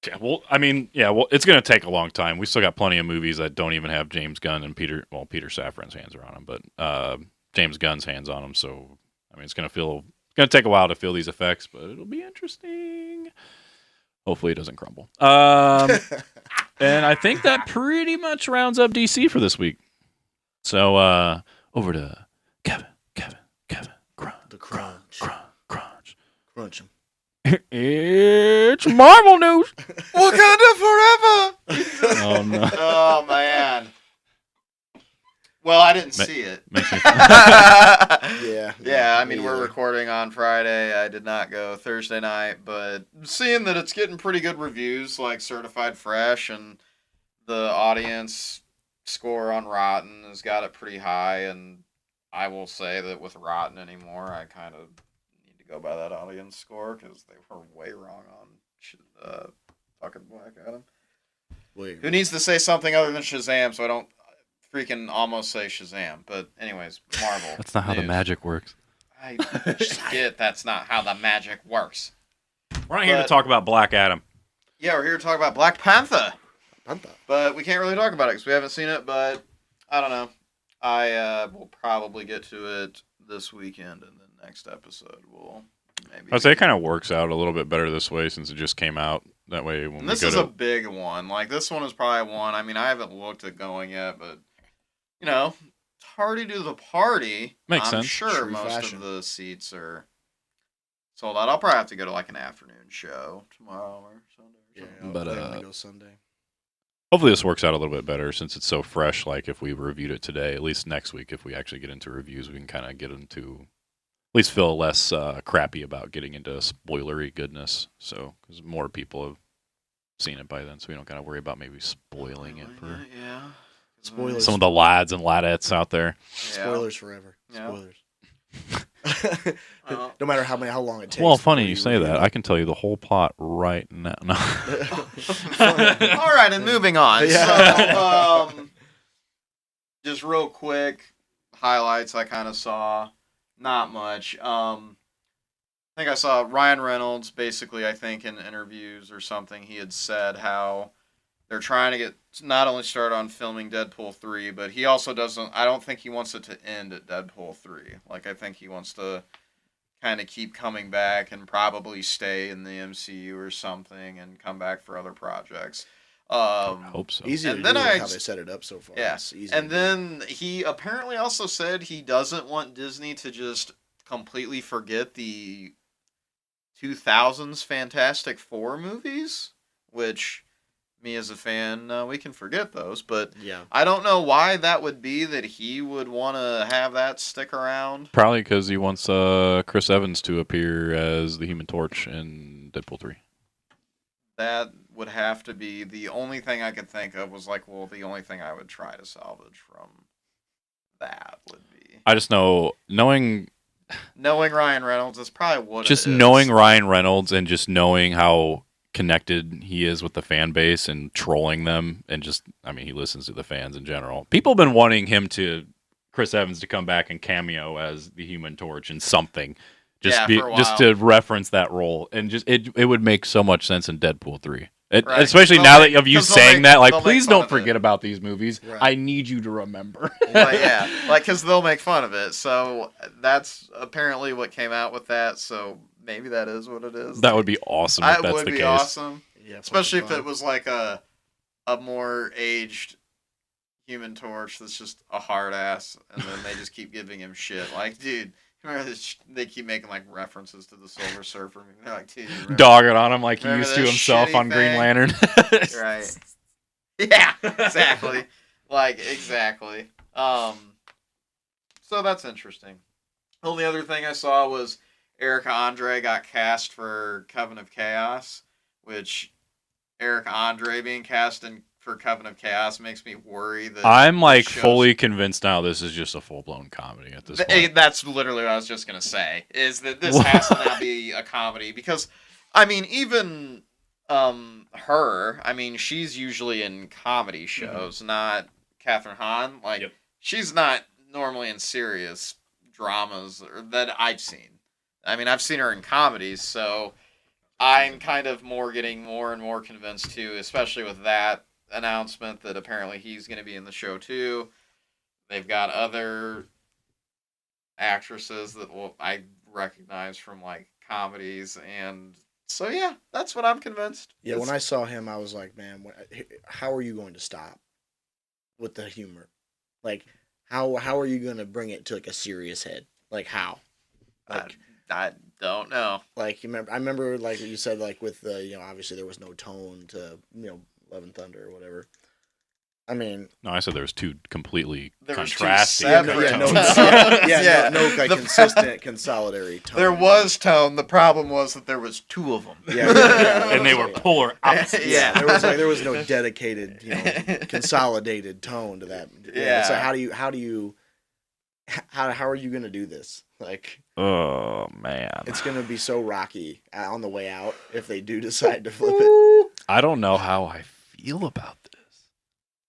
Yeah, well, I mean, yeah, well, it's going to take a long time. We still got plenty of movies that don't even have James Gunn and Peter Safran's hands are on them, but James Gunn's hands on them. So, I mean, it's going to take a while to feel these effects, but it'll be interesting. Hopefully it doesn't crumble. And I think that pretty much rounds up DC for this week. So, over to Kevin, Crunch. The Crunch. Crunch him. It's Marvel news. Wakanda forever. Oh no. Oh man. Well, I didn't see it. Yeah. I mean, we're recording on Friday. I did not go Thursday night, but seeing that it's getting pretty good reviews, like Certified Fresh, and the audience score on Rotten has got it pretty high, and I will say that with Rotten anymore, I kind of need to go by that audience score because they were way wrong on fucking Black Adam. Wait. Who needs to say something other than Shazam so I don't freaking almost say Shazam? But anyways, Marvel. That's not how the magic works. I get that's not how the magic works. We're not here to talk about Black Adam. Yeah, we're here to talk about Black Panther. Panther. But we can't really talk about it because we haven't seen it, but I don't know. I will probably get to it this weekend, and the next episode will maybe... I'd say it kind of works out a little bit better this way since it just came out. That way when this is a big one. Like, this one is probably one. I mean, I haven't looked at going yet, but, you know, Tardy to the party. Makes I'm sense. sure True most fashion. of the seats are sold out. I'll probably have to go to, like, an afternoon show tomorrow or Sunday or something. Yeah, But, I'm gonna go Sunday. Hopefully this works out a little bit better since it's so fresh. Like if we reviewed it today, at least next week, if we actually get into reviews, we can kind of get into, at least feel less crappy about getting into spoilery goodness. So, because more people have seen it by then, so we don't gotta worry about maybe spoiling it for Spoilers. some of the lads and ladettes out there. Spoilers forever. Yeah. Spoilers. No matter how long it takes. Well, funny before you say review that. it. I can tell you the whole plot right now. No. All right, and moving on. Yeah. So, just real quick, highlights I kind of saw. Not much. I think I saw Ryan Reynolds, basically, I think in interviews or something, he had said how they're trying to get not only start on filming Deadpool 3, but he also doesn't, I don't think he wants it to end at Deadpool 3. Like, I think he wants to kind of keep coming back and probably stay in the MCU or something and come back for other projects. I hope so. Easy to And do then how they set it up so far. Yeah. It's easy And to do. then he apparently also said he doesn't want Disney to just completely forget the 2000s Fantastic Four movies, which me as a fan, we can forget those, but Yeah. I don't know why that would be that he would want to have that stick around. Probably because he wants Chris Evans to appear as the Human Torch in Deadpool 3. That would have to be the only thing I could think of was like, well, the only thing I would try to salvage from that would be. I just know, knowing Ryan Reynolds is probably what just it is. knowing Ryan Reynolds and just knowing how connected he is with the fan base and trolling them and just, I mean, he listens to the fans in general. People have been wanting Chris Evans to come back and cameo as the Human Torch in something Just for a just while. to reference that role, and just it would make so much sense in Deadpool 3. Right. Especially They'll now make- that of you 'cause they'll saying make- that, like, they'll make please fun don't of it. forget about these movies. Right. I need you to remember. But yeah, like because they'll make fun of it. So that's apparently what came out with that. So maybe that is what it is. That would be awesome if That that's would the be case. awesome, Yeah, especially if fucking it was like a more aged Human Torch that's just a hard ass, and then they just keep giving him shit. Like, dude, remember this? They keep making like references to the Silver Surfer. They're like, dude, remember- Dogging on him like he Remember used to this himself shitty on Green thing? Lantern. Right. Yeah, exactly. Like, exactly. So that's interesting. Only other thing I saw was Erica Andre got cast for Coven of Chaos, which Erica Andre being cast for Coven of Chaos makes me worry that I'm like the show's- fully convinced now this is just a full blown comedy at this point. That's literally what I was just gonna say. Is that this has to now be a comedy because, I mean, even her. I mean, she's usually in comedy shows, not Catherine Hahn. Like, Yep. she's not normally in serious dramas that I've seen. I mean, I've seen her in comedies, so I'm kind of getting more and more convinced too, especially with that announcement that apparently he's going to be in the show too. They've got other actresses that I recognize from like comedies, and so yeah, that's what I'm convinced. Yeah, when I saw him, I was like, man, how are you going to stop with the humor? Like, how are you going to bring it to like a serious head? Like, how? Like, I don't know. like I remember like you said, like with the obviously there was no tone to Love and Thunder or whatever. I mean, No, I said there was two completely There was two contrasting. separate tones. tones. no like consistent consolidatory tone. There was tone. The problem was that there was two of them. Yeah. And they were polar opposites. Yeah. there was no dedicated, consolidated tone to that. Yeah. So how are you gonna do this? Like, Oh man, it's gonna be so rocky on the way out if they do decide to flip it. I don't know how I feel about this.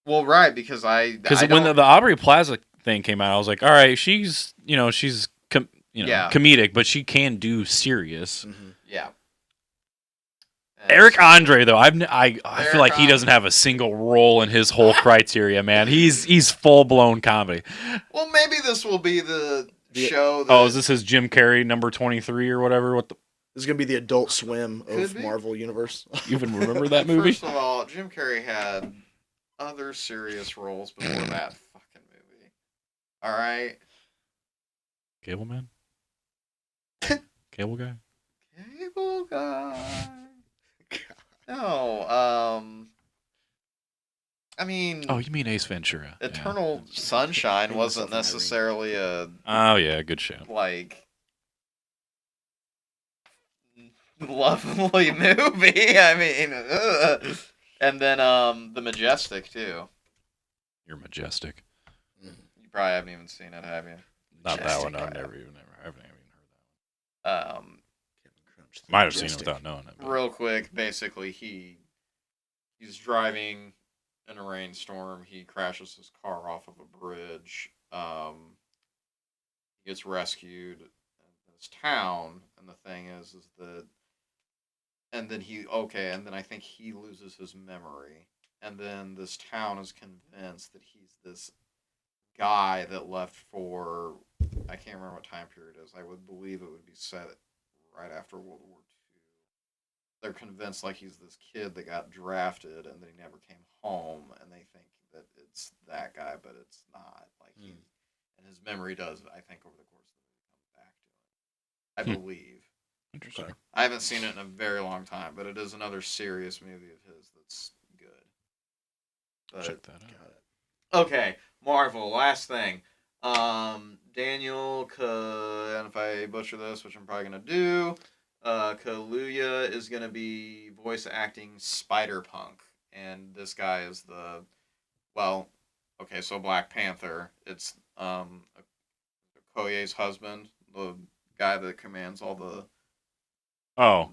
Well, right, because Because when the Aubrey Plaza thing came out, I was like, all right, she's comedic, but she can do serious. Mhm. yeah. Eric Andre though, I feel like he Eric doesn't have a single role in his whole criteria, man. He's full blown comedy. Well, maybe this will be the show. That, Oh, is this his Jim Carrey number 23 or whatever? What the? This is gonna be the Adult Swim Could of be. Marvel Universe. You even remember that movie? First of all, Jim Carrey had other serious roles before that fucking movie. All right. Cable Man. Cable guy. Cable guy. No, I mean, Oh, you mean Ace Ventura? Yeah. Eternal Sunshine Think wasn't myself in necessarily a Oh yeah, good show. like lovely movie. I mean, ugh. And then The Majestic too. You're majestic. You probably haven't even seen it, have you? Not that Majestic, one. I right. haven't even heard that one. KevNKrunch, the Might have seen it Majestic. without knowing it. but- Real quick, basically, he's driving in a rainstorm. He crashes his car off of a bridge. He gets rescued in this town, and the thing is that, and then I think he loses his memory, and then this town is convinced that he's this guy that left for, I can't remember what time period it is. I would believe it would be set right after World War II. They're convinced like he's this kid that got drafted and that he never came home, and they think that it's that guy, but it's not. Like and his memory does, I think, over the course of the movie come back to it. I believe. Interesting. Okay. I haven't seen it in a very long time, but it is another serious movie of his that's good. But, Check that out. Got it. okay, Marvel. Last thing. Daniel, and if I butcher this, which I'm probably gonna do, Kaluuya is gonna be voice acting Spider-Punk, and this guy is so Black Panther. It's Okoye's husband, the guy that commands all the Oh,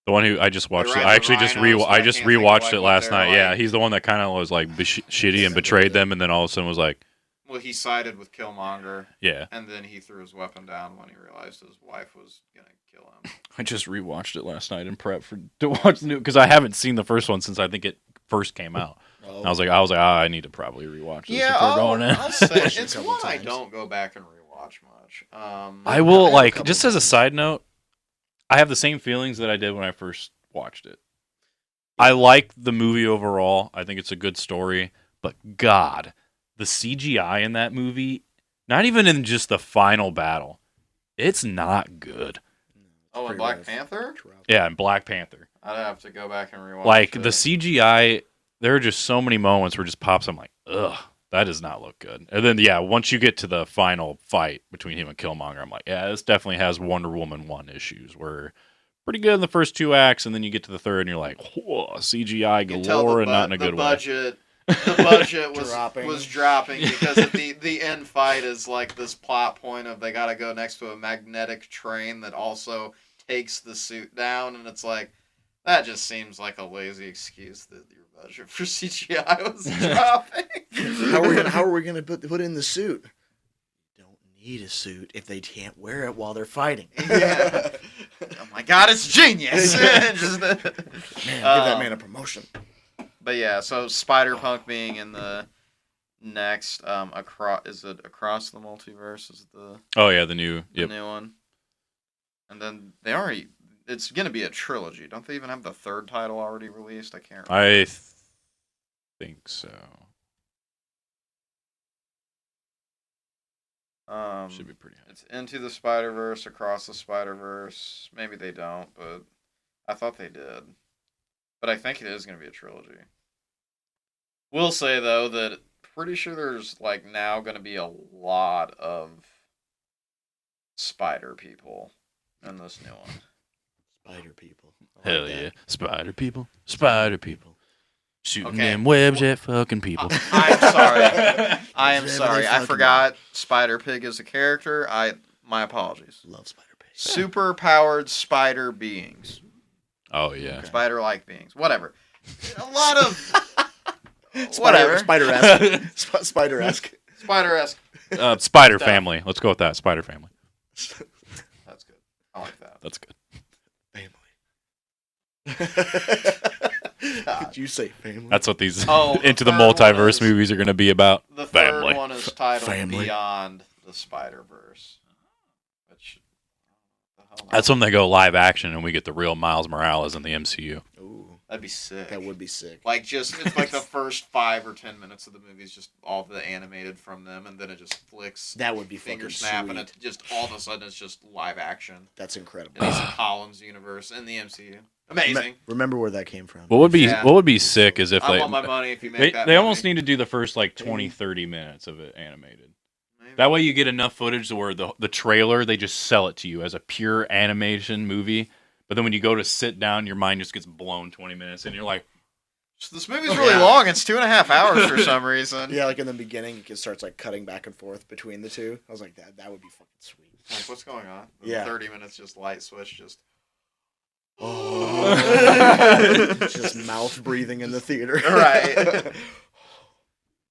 the one who I just watched. They It. ride I the actually just rhinos, but I I just can't think of, rewatched like, it what last they're night. Yeah, like. he's the one that kind of was like shitty and betrayed them, and then all of a sudden was like, Well, he sided with Killmonger. Yeah. And then he threw his weapon down when he realized his wife was gonna kill him. I just rewatched it last night in prep to watch the new because I haven't seen the first one since I think it first came out. Oh. I was like, I need to probably rewatch this before going in. I'll say Watched it a it's couple one I times. don't go back and rewatch much. I will have a like couple just as a times. side note, I have the same feelings that I did when I first watched it. I like the movie overall. I think it's a good story, but God, the CGI in that movie, not even in just the final battle, it's not good. Oh, and Pretty Black rough. Panther? Yeah, and Black Panther. I'd have to go back and rewatch Like it. the CGI, there are just so many moments where it just pops. I'm like, ugh, that does not look good. And then once you get to the final fight between him and Killmonger, I'm like, yeah, this definitely has Wonder Woman 1 issues where pretty good in the first 2 acts, and then you get to the third, and you're like, whoa, CGI You can tell galore, and not in a good way. The budget was Dropping. dropping because at the end fight is like this plot point of they got to go next to a magnetic train that also takes the suit down, and it's like that just seems like a lazy excuse that your budget for CGI was dropping. How are we gonna put in the suit? You don't need a suit if they can't wear it while they're fighting. Yeah. Oh my God, it's genius! Just, Man, give that man a promotion. But yeah, so Spider-Punk being in the next across the multiverse is the Oh yeah, the new new one, and then it's gonna be a trilogy. Don't they even have the third title already released? I can't remember. I think so. Should be pretty high. It's Into the Spider-Verse, Across the Spider-Verse. Maybe they don't, but I thought they did. But I think it is going to be a trilogy. Will say, though, that pretty sure there's, like, now going to be a lot of spider people in this new one. Spider people. Hell yeah, spider people, shooting Okay. them webs at fucking people. I'm sorry. I am Whatever sorry. they I fucking forgot Spider-Pig is a character. My apologies. Love Spider Pig. Super-powered spider beings. Oh yeah, Spider-like beings. Whatever. A lot of... Spider-esque. Spider-esque. Spider-esque. Spider Stuff. Family. Let's go with that. Spider Family. That's good. I like that. That's good. Did you say family? That's what these Oh, Into the third one Multiverse is- movies are going to be about. The third Family. one is titled Family. Beyond the Spider-Verse. Which... the hell That's when they go live action and we get the real Miles Morales in the MCU. Ooh, That'd be sick. that would be sick. Like, it's like the first 5 or 10 minutes of the movie is just all the animated from them, and then it just flicks, That would be finger fucking snap, sweet. and it just all of a sudden it's just live action. That's incredible. In Ethan Collins' universe in the MCU. Amazing. Remember where that came from. What Yeah. would be sick is if I they want my money if you make that they money. almost need to do the first like 20, 30 minutes of it animated. Maybe. That way you get enough footage to where the trailer, they just sell it to you as a pure animation movie. But then when you go to sit down, your mind just gets blown 20 minutes and you're like, This movie's really long. It's 2.5 hours for some reason. Yeah, like in the beginning, it starts like cutting back and forth between the two. I was like, that would be fucking sweet. Like, what's going on? Yeah. 30 minutes, just light switch, just... It's just mouth breathing in the theater. Right.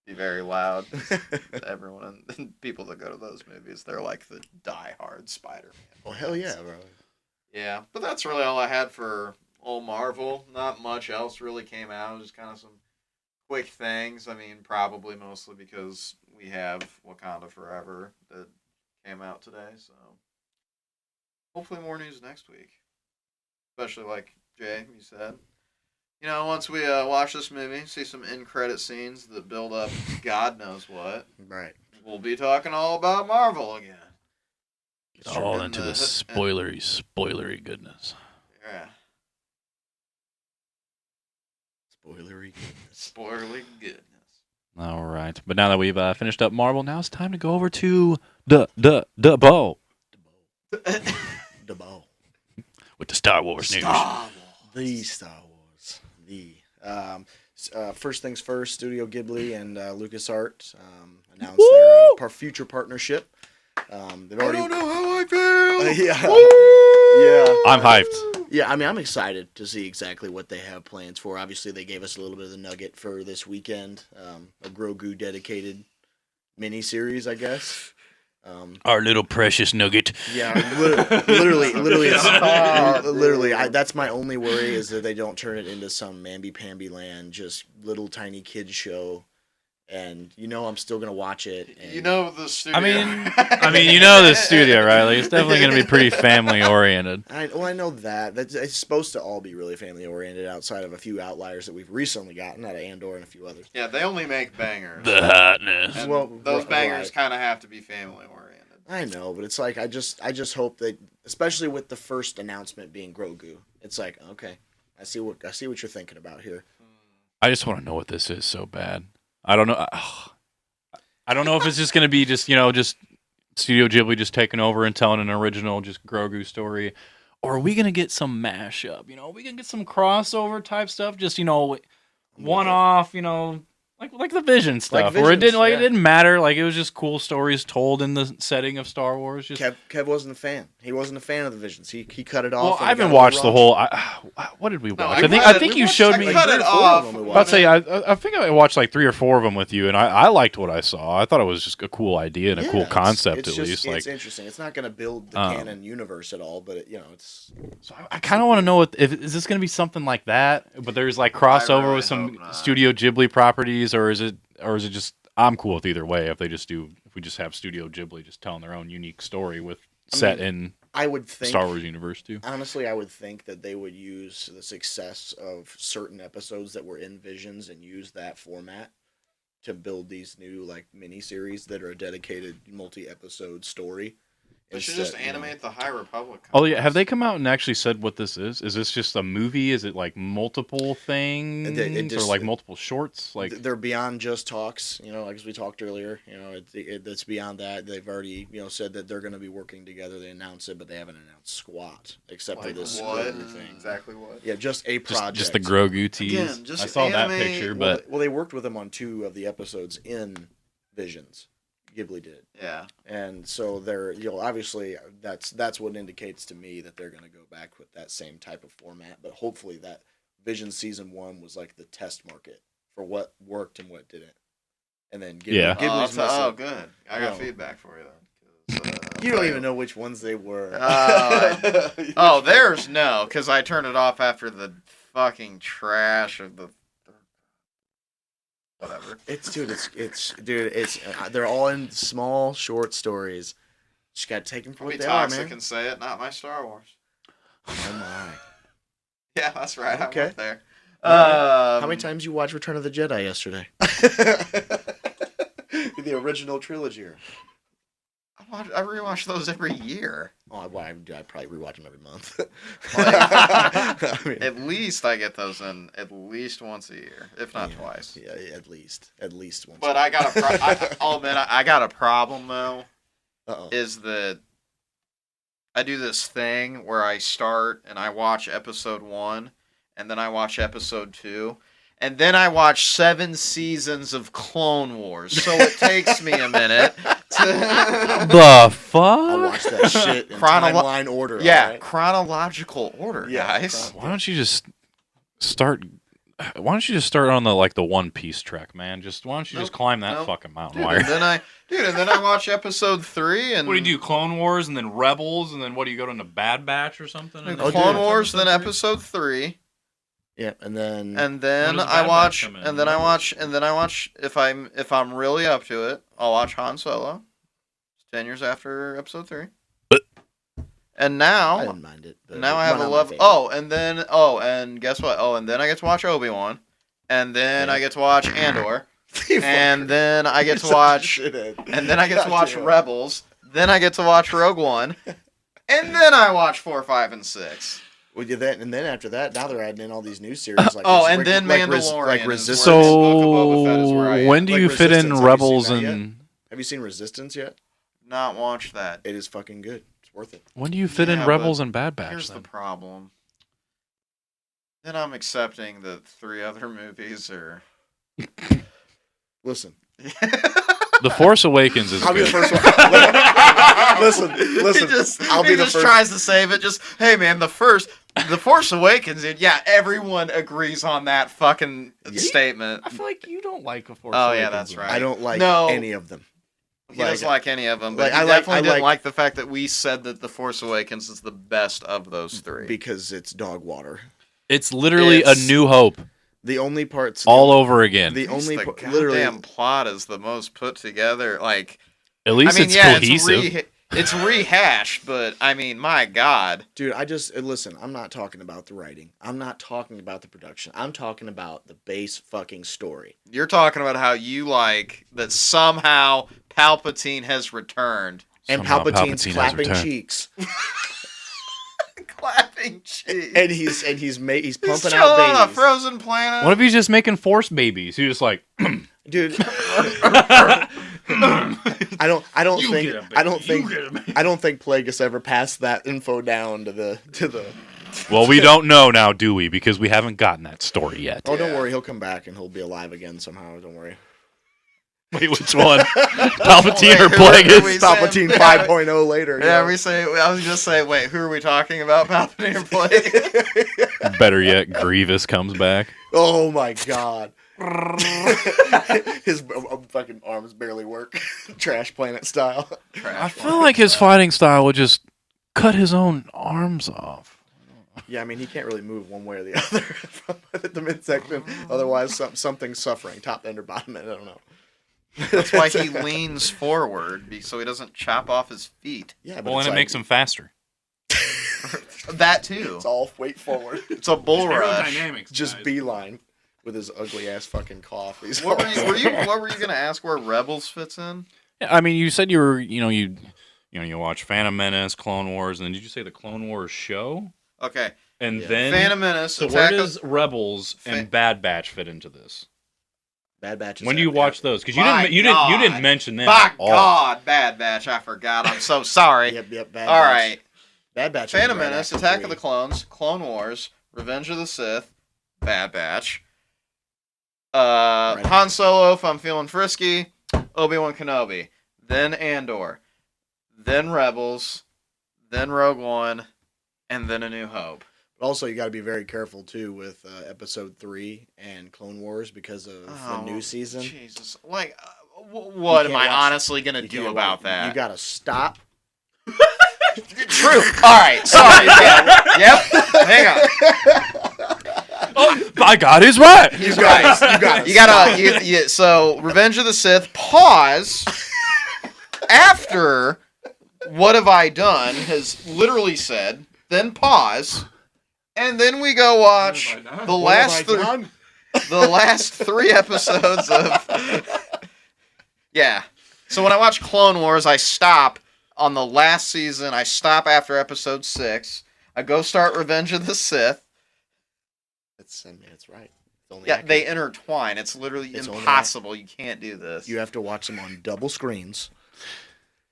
Be very loud. Everyone, people that go to those movies, they're like the die-hard Spider-Man. Well, hell yeah, bro. Yeah, but that's really all I had for old Marvel. Not much else really came out. Just kind of some quick things. I mean, probably mostly because we have Wakanda Forever that came out today. So hopefully more news next week. Especially like Jay, you said. You know, once we watch this movie, see some end credit scenes that build up God knows what, Right. we'll be talking all about Marvel again. all And into the spoilery goodness. Yeah. Spoilery goodness. Spoilerly goodness. All right. But now that we've finished up Marvel, now it's time to go over to the bow The bow. with the Star Wars news. The Star Wars. First things first, Studio Ghibli and LucasArts announced their future partnership. They've already... I don't know how I feel. Yeah. I'm hyped. Yeah, I mean, I'm excited to see exactly what they have plans for. Obviously, they gave us a little bit of the nugget for this weekend, a Grogu dedicated miniseries, I guess. Our little precious nugget. Yeah, literally, Oh, literally. dude. That's my only worry is that they don't turn it into some mamby-pamby land, just little tiny kids show. And I'm still gonna watch it. And You know the studio. I mean, you know the studio, right? Like, it's definitely going to be pretty family oriented. I know that. It's supposed to all be really family oriented, outside of a few outliers that we've recently gotten out of Andor and a few others. Yeah, they only make bangers. The hotness. And Well, those bangers right. kind of have to be family oriented. I know, but it's like I just hope that, especially with the first announcement being Grogu, it's like, okay, I see what you're thinking about here. I just want to know what this is so bad. I don't know. I don't know if it's just going to be just Studio Ghibli just taking over and telling an original just Grogu story, or are we going to get some mashup? Are we going to get some crossover type stuff? Just one off. Like the Vision stuff, where it didn't matter. Like, it was just cool stories told in the setting of Star Wars. Just Kev wasn't a fan. He wasn't a fan of the Visions. He cut it off. well, I haven't watched the whole. What did we watch? I think you showed me. Cut it off. I'd say I think I watched like 3 or 4 of them with you, and I liked what I saw. I thought it was just a cool idea and a cool concept, it's at least. It's interesting. It's not going to build the canon universe at all, but it's. So I kind of want to know if is this going to be something like that, but there's like crossover really with some hope not. Studio Ghibli properties, or is it just I'm cool with either way if we just have Studio Ghibli just telling their own unique story set in I would think Star Wars universe too. Honestly, I would think that they would use the success of certain episodes that were in Visions and use that format to build these new like miniseries that are a dedicated multi-episode story. They should just animate the High Republic. Oh yeah, have they come out and actually said what this is? Is this just a movie? Is it like multiple things or like multiple shorts? Like they're beyond just talks, like as we talked earlier. It's beyond that. They've already said that they're going to be working together. They announced it, but they haven't announced squat except for this thing. Exactly what? Yeah, just a project. Just the Grogu tease. Again, just I saw that animate- picture, but Well, they worked with them on 2 of the episodes in Visions. Ghibli did. Yeah. And so they're, obviously that's what indicates to me that they're going to go back with that same type of format. But hopefully that Vision season 1 was like the test market for what worked and what didn't. And then Ghibli's Oh, good. I got feedback for you then. You don't even know which ones they were. There's no, because I turned it off after the fucking trash of the. Whatever. They're all in small, short stories. Just gotta take them for I'll what be they are, toxic man. and say it, not my Star Wars. Oh my! Yeah, that's right. Okay. I went there. How many times you watched Return of the Jedi yesterday? The original trilogy. I rewatch those every year. Oh, I probably rewatch them every month. At least I get those in at least once a year, if not twice. Yeah, at least once. But I got I'll admit, I got a problem though. Uh-oh. Is that I do this thing where I start and I watch episode 1, and then I watch episode 2. And then I watch 7 seasons of Clone Wars, so it takes me a minute to... The fuck? I'll watch that shit in timeline order. Yeah, right? chronological order, guys. Why don't you just start on the One Piece trek, man? Why don't you just climb that fucking mountain? And then I watch episode 3, and what do you do? Clone Wars, and then Rebels, and then what do you go to Bad Batch or something? Clone Wars, then episode 3. Yeah, and then I watch if I'm really up to it, I'll watch Han Solo. It's 10 years after episode 3. And now I didn't mind it. Now I have a love. And guess what? And then I get to watch Obi-Wan, and then I get to watch Andor, and then I get to watch Rebels. Then I get to watch Rogue One, and then I watch 4, 5, and 6. Well, and then after that, now they're adding in all these new series. Like and then Mandalorian. Like Resistance. So when do you fit in Rebels and? Have you seen Resistance yet? Not watched that. It is fucking good. It's worth it. When do you fit in Rebels and Bad Batch? Here's the problem. Then I'm accepting that 3 other movies are. Listen. The Force Awakens is I'll be good. the first one. Listen. He just tries to save it. Just, hey man, the Force Awakens. Yeah, everyone agrees on that fucking statement. I feel like you don't like a Force Oh Awakens. yeah, that's right. I don't like any of them. He doesn't like any of them, but like, he I definitely didn't like like the fact that we said that The Force Awakens is the best of those three. because it's dog water. It's literally It's- A New Hope The only parts all over again. The only the literally goddamn plot is the most put together. Like, At least I mean, it's yeah, cohesive. it's rehashed, but I mean, my God, dude, I just listen. I'm not talking about the writing. I'm not talking about the production. I'm talking about the base fucking story. you're talking about how you like that somehow Palpatine has returned. And Somehow Palpatine's Palpatine has clapping returned. cheeks, Clapping cheeks. and he's pumping chilling out on a babies. frozen planet. What if he's just making Force babies? He's just like, Dude, I I don't You think get a baby. I don't You think get a baby. I don't think Plagueis ever passed that info down to the. Well, we don't know now, do we? Because we haven't gotten that story yet. Oh, don't Yeah. worry, he'll come back and he'll be alive again somehow. Don't worry. Wait, which one? Palpatine Wait, or who are we Plagueis? saying? Palpatine 5.0 later. Yeah, you we say. I was just saying. Wait, who are we talking about? Palpatine or Plague? Better yet, Grievous comes back. Oh my god. His fucking arms barely work, Trash Planet style. I feel like his fighting style would just cut his own arms off. Yeah, I mean he can't really move one way or the other from the midsection. Otherwise, something's suffering, top end or bottom end. I don't know. That's why he leans forward, so he doesn't chop off his feet. Yeah, but Well, and it's it makes him faster. That too. It's all weight forward. It's a bull rush. Just beeline with his ugly ass fucking cough. He's What were you gonna ask? Where Rebels fits in? Yeah, I mean, you said you were, you watch Phantom Menace, Clone Wars, and then did you say the Clone Wars show? Okay, And Yeah. then Phantom Menace. So Attack where of- does Rebels and Bad Batch fit into this? Bad Batch. When do you watch those? Because My you God. didn't mention them. By at all. God, Bad Batch. I forgot. I'm so sorry. Yep. Bad All Batch. right. Bad Batch. Phantom is right Menace, after Attack 3. of the Clones, Clone Wars, Revenge of the Sith, Bad Batch, Right. Han Solo, If I'm Feeling Frisky, Obi-Wan Kenobi, then Andor, then Rebels, then Rogue One, and then A New Hope. But also, you got to be very careful too with Episode 3 and Clone Wars because of the new season. Jesus, like, what am can't I watch- honestly gonna You do can't about watch- that? You got to stop. True. All right. Sorry. Yeah. Yep. Hang on. My God, he's right. He's right. You gotta So, Revenge of the Sith. Pause. After What Have I Done has literally said, then pause, and then we go watch the last three episodes of. Yeah. So when I watch Clone Wars, I stop on the last season. I stop after episode 6. I go start Revenge of the Sith. It's right. It's only Yeah, accurate. they intertwine. It's literally It's only impossible. You can't do this. You have to watch them on double screens.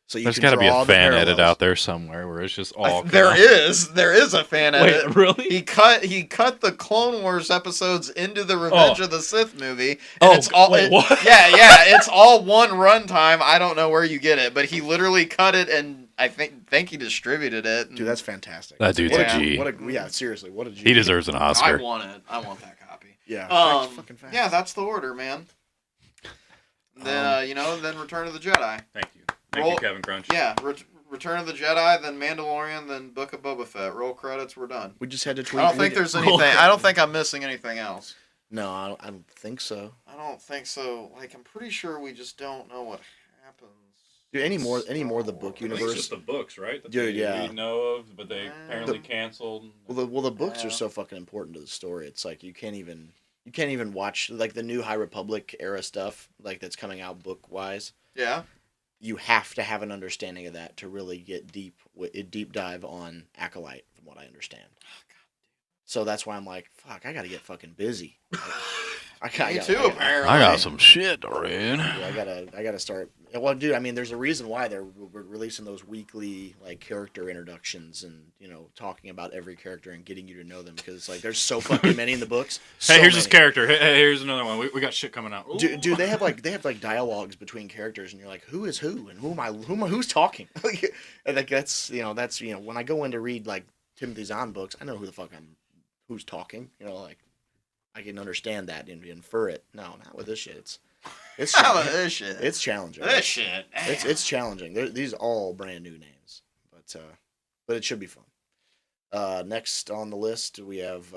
So There's got to be a fan edit out there somewhere where it's just all. There is a fan edit. Wait, really? He cut the Clone Wars episodes into the Revenge of the Sith movie. And Oh, it's all wait, what? Yeah, it's all one runtime. I don't know where you get it, but he literally cut it, and I think he distributed it. Dude, that's fantastic. That dude's Yeah. a G. Seriously, what a G. He deserves an I Oscar. want it. I want that copy. Yeah, fucking fast. Yeah, that's the order, man. Then then Return of the Jedi. Thank you. Roll- Thank you, KevNKrunch. Yeah, Return of the Jedi, then Mandalorian, then Book of Boba Fett. Roll credits. We're done. We just had to tweet. I don't think there's anything. I don't think I'm missing anything else. No, I don't think so. I don't think so. Like, I'm pretty sure we just don't know what happens. Dude, any more of the book I think it's universe? just the books, right? That Dude, yeah. we know of, but they apparently canceled. Well, the books Yeah. are so fucking important to the story. It's like you can't even watch like the new High Republic era stuff like that's coming out book wise. Yeah. You have to have an understanding of that to really get deep dive on Acolyte, from what I understand. So that's why I'm like, fuck, I gotta get fucking busy. Me too, apparently. I got some shit to read. Yeah, I gotta start. Well, dude, I mean, there's a reason why they're releasing those weekly like character introductions and talking about every character and getting you to know them because like there's so fucking many in the books. Hey, here's this many. character. Hey, here's another one. We got shit coming out. Dude, they have like dialogues between characters, and you're like, who is who, and who's talking? And like that's when I go in to read like Timothy Zahn books, I know who's talking. Like I can understand that and infer it. No, not with this shit. It's How about this shit? It's challenging. This shit. It's challenging. These are all brand new names, but it should be fun. Next on the list we have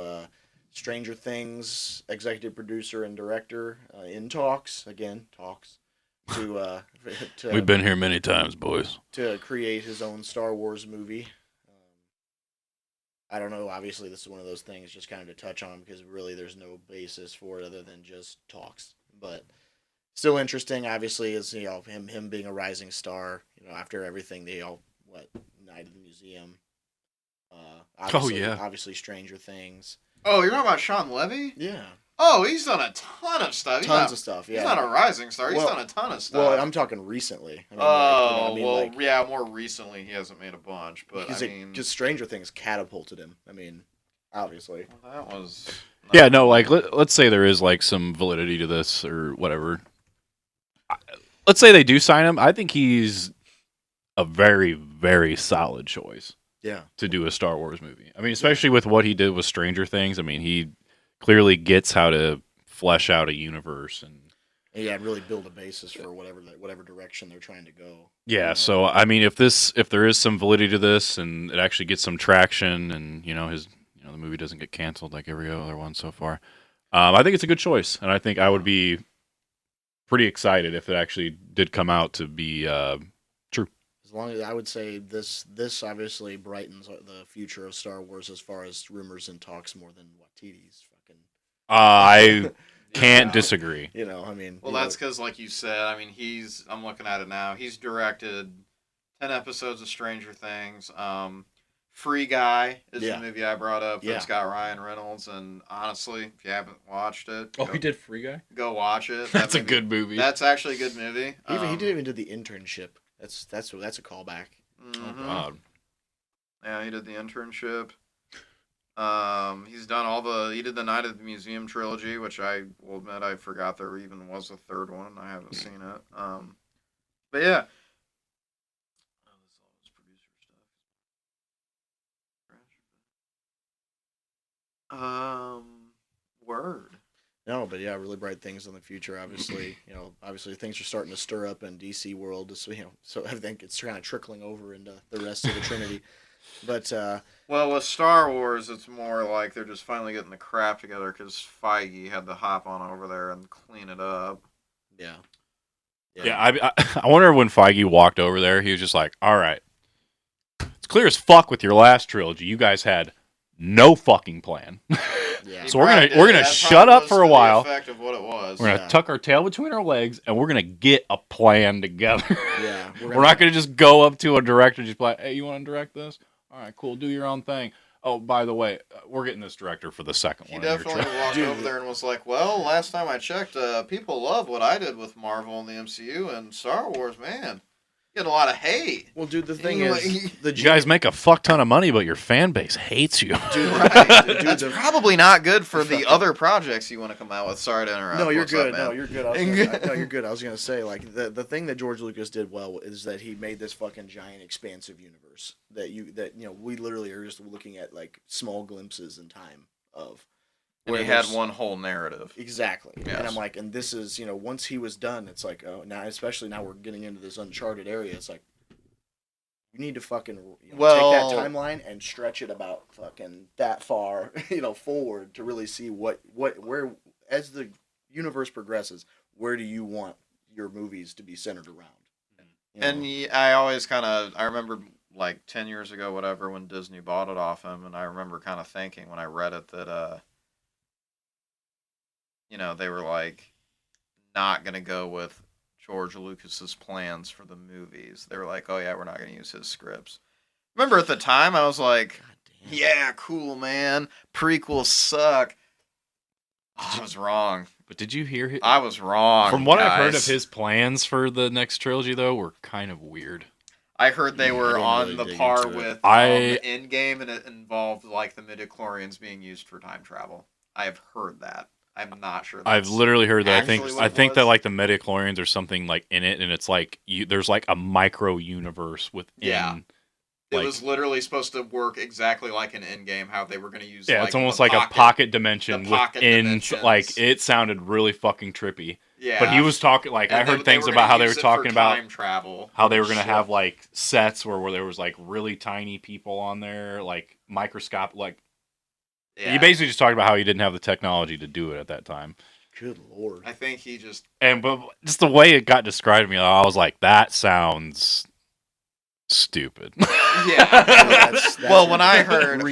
Stranger Things executive producer and director in talks to We've been here many times, boys. to create his own Star Wars movie. I don't know. Obviously, this is one of those things just kind of to touch on because really there's no basis for it other than just talks. But still interesting. Obviously, is him being a rising star. After everything Night of the Museum. Obviously Stranger Things. Oh, you're talking about Shawn Levy? Yeah. Oh, he's done a ton of stuff. Tons of stuff. Yeah. He's not a rising star. He's done a ton of stuff. Well, I'm talking recently. More recently he hasn't made a bunch, but because Stranger Things catapulted him. Obviously. Well, that was. Yeah, no, let's say there is some validity to this or whatever. Let's say they do sign him. I think he's a very, very solid choice. Yeah. To do a Star Wars movie. Especially with what he did with Stranger Things. He clearly gets how to flesh out a universe and really build a basis for whatever direction they're trying to go. Yeah, so if there is some validity to this and it actually gets some traction and the movie doesn't get canceled like every other one so far, I think it's a good choice, and I think I would be pretty excited if it actually did come out to be true. As long as I would say this obviously brightens the future of Star Wars as far as rumors and talks more than what TD's fucking. I can't disagree. Well, that's because, like you said, I'm looking at it now. He's directed 10 episodes of Stranger Things. Free Guy is the movie I brought up. It's got Ryan Reynolds, and honestly, if you haven't watched it, he did Free Guy. Go watch it. That's a good movie. That's actually a good movie. He did even do The Internship. That's a callback. Mm-hmm. Oh God. Yeah, he did The Internship. He's done he did the Night of the Museum trilogy, which I will admit I forgot there even was a third one. I haven't seen it. But yeah. Word. No, but yeah, really bright things in the future. Obviously, things are starting to stir up in DC world. So I think it's kind of trickling over into the rest of the Trinity. But well, with Star Wars, it's more like they're just finally getting the crap together because Feige had to hop on over there and clean it up. Yeah. I wonder when Feige walked over there, he was just like, "All right, it's clear as fuck with your last trilogy. You guys had no fucking plan." Yeah. So we're gonna shut up for a while. Effect of what it was. We're gonna tuck our tail between our legs, and we're gonna get a plan together. Yeah. We're not gonna just go up to a director and just be like, "Hey, you want to direct this? All right, cool. Do your own thing." Oh, by the way, we're getting this director for the second one. He definitely walked over there and was like, "Well, last time I checked, people love what I did with Marvel and the MCU and Star Wars. Man, get a lot of hate." Well, dude, the thing is, you guys make a fuck ton of money, but your fan base hates you. Dude, that's probably not good for the other projects you want to come out with. Sorry to interrupt. No, you're What's good. up, No, you're good. You're good. I was gonna say, the thing that George Lucas did well is that he made this fucking giant, expansive universe that we literally are just looking at small glimpses in time of. And he had one whole narrative. Exactly. Yes. And I'm like, and this is, once he was done, it's like, oh, especially now we're getting into this uncharted area. It's like, you need to fucking take that timeline and stretch it about fucking that far, forward to really see where, as the universe progresses, where do you want your movies to be centered around? And I remember 10 years ago, whatever, when Disney bought it off him, and I remember kind of thinking when I read it that, they were not going to go with George Lucas's plans for the movies. They were like, "Oh yeah, we're not going to use his scripts." Remember at the time, I was like, "Yeah, cool, man. Prequels suck." I was wrong. But did you hear him? I was wrong. From what guys. I've heard of his plans for the next trilogy, though, were kind of weird. I heard they were on the par with Endgame, and it involved the midichlorians being used for time travel. I have heard that. I'm not sure. I've literally heard that. I think that the midichlorians or something in it, and it's there's a micro universe within It was literally supposed to work exactly like an in-game, how they were going to use. Yeah, it's almost like a pocket dimension within. Like it sounded really fucking trippy. Yeah, but he was talking like I heard things about how they were talking about time travel, how they were going to have like sets where there was like really tiny people on there, like microscopic. Like he basically just talked about how he didn't have the technology to do it at that time. Good lord! I think he just but just the way it got described to me, I was like, that sounds stupid. Yeah. Well, when I heard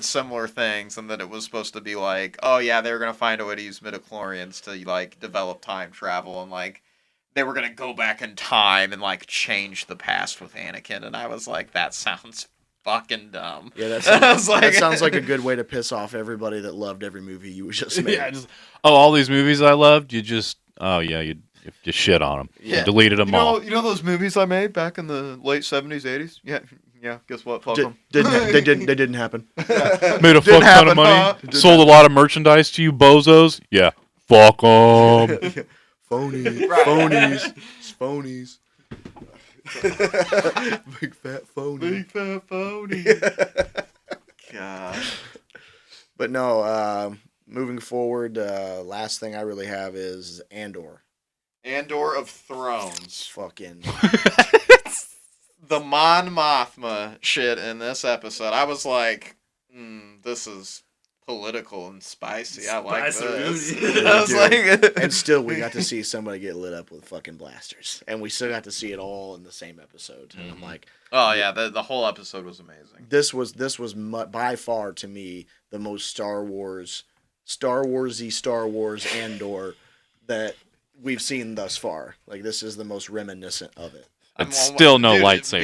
similar things, and that it was supposed to be like, oh yeah, they were gonna find a way to use midichlorians to like develop time travel, and like they were gonna go back in time and like change the past with Anakin, and I was like, that sounds fucking dumb. Yeah, that sounds like a good way to piss off everybody that loved every movie you just made. Yeah, all these movies I loved, you just you shit on them. Yeah. You deleted them all. You know those movies I made back in the late 70s, 80s? Yeah. Guess what? Fuck them. They didn't happen. Made a fuck ton of money. Sold a lot of merchandise to you, bozos. Yeah, fuck them. Phonies. Big fat phony. God. But no. Moving forward, last thing I really have is Andor. Andor of Thrones. Fucking. The Mon Mothma shit in this episode. I was like, this is political and spicy. I like this. I was like, and still, we got to see somebody get lit up with fucking blasters. And we still got to see it all in the same episode. And I'm like, oh, yeah, the whole episode was amazing. This was by far, to me, the most Star Wars-y Star Wars Andor that we've seen thus far. Like, this is the most reminiscent of it. It's still no lightsabers.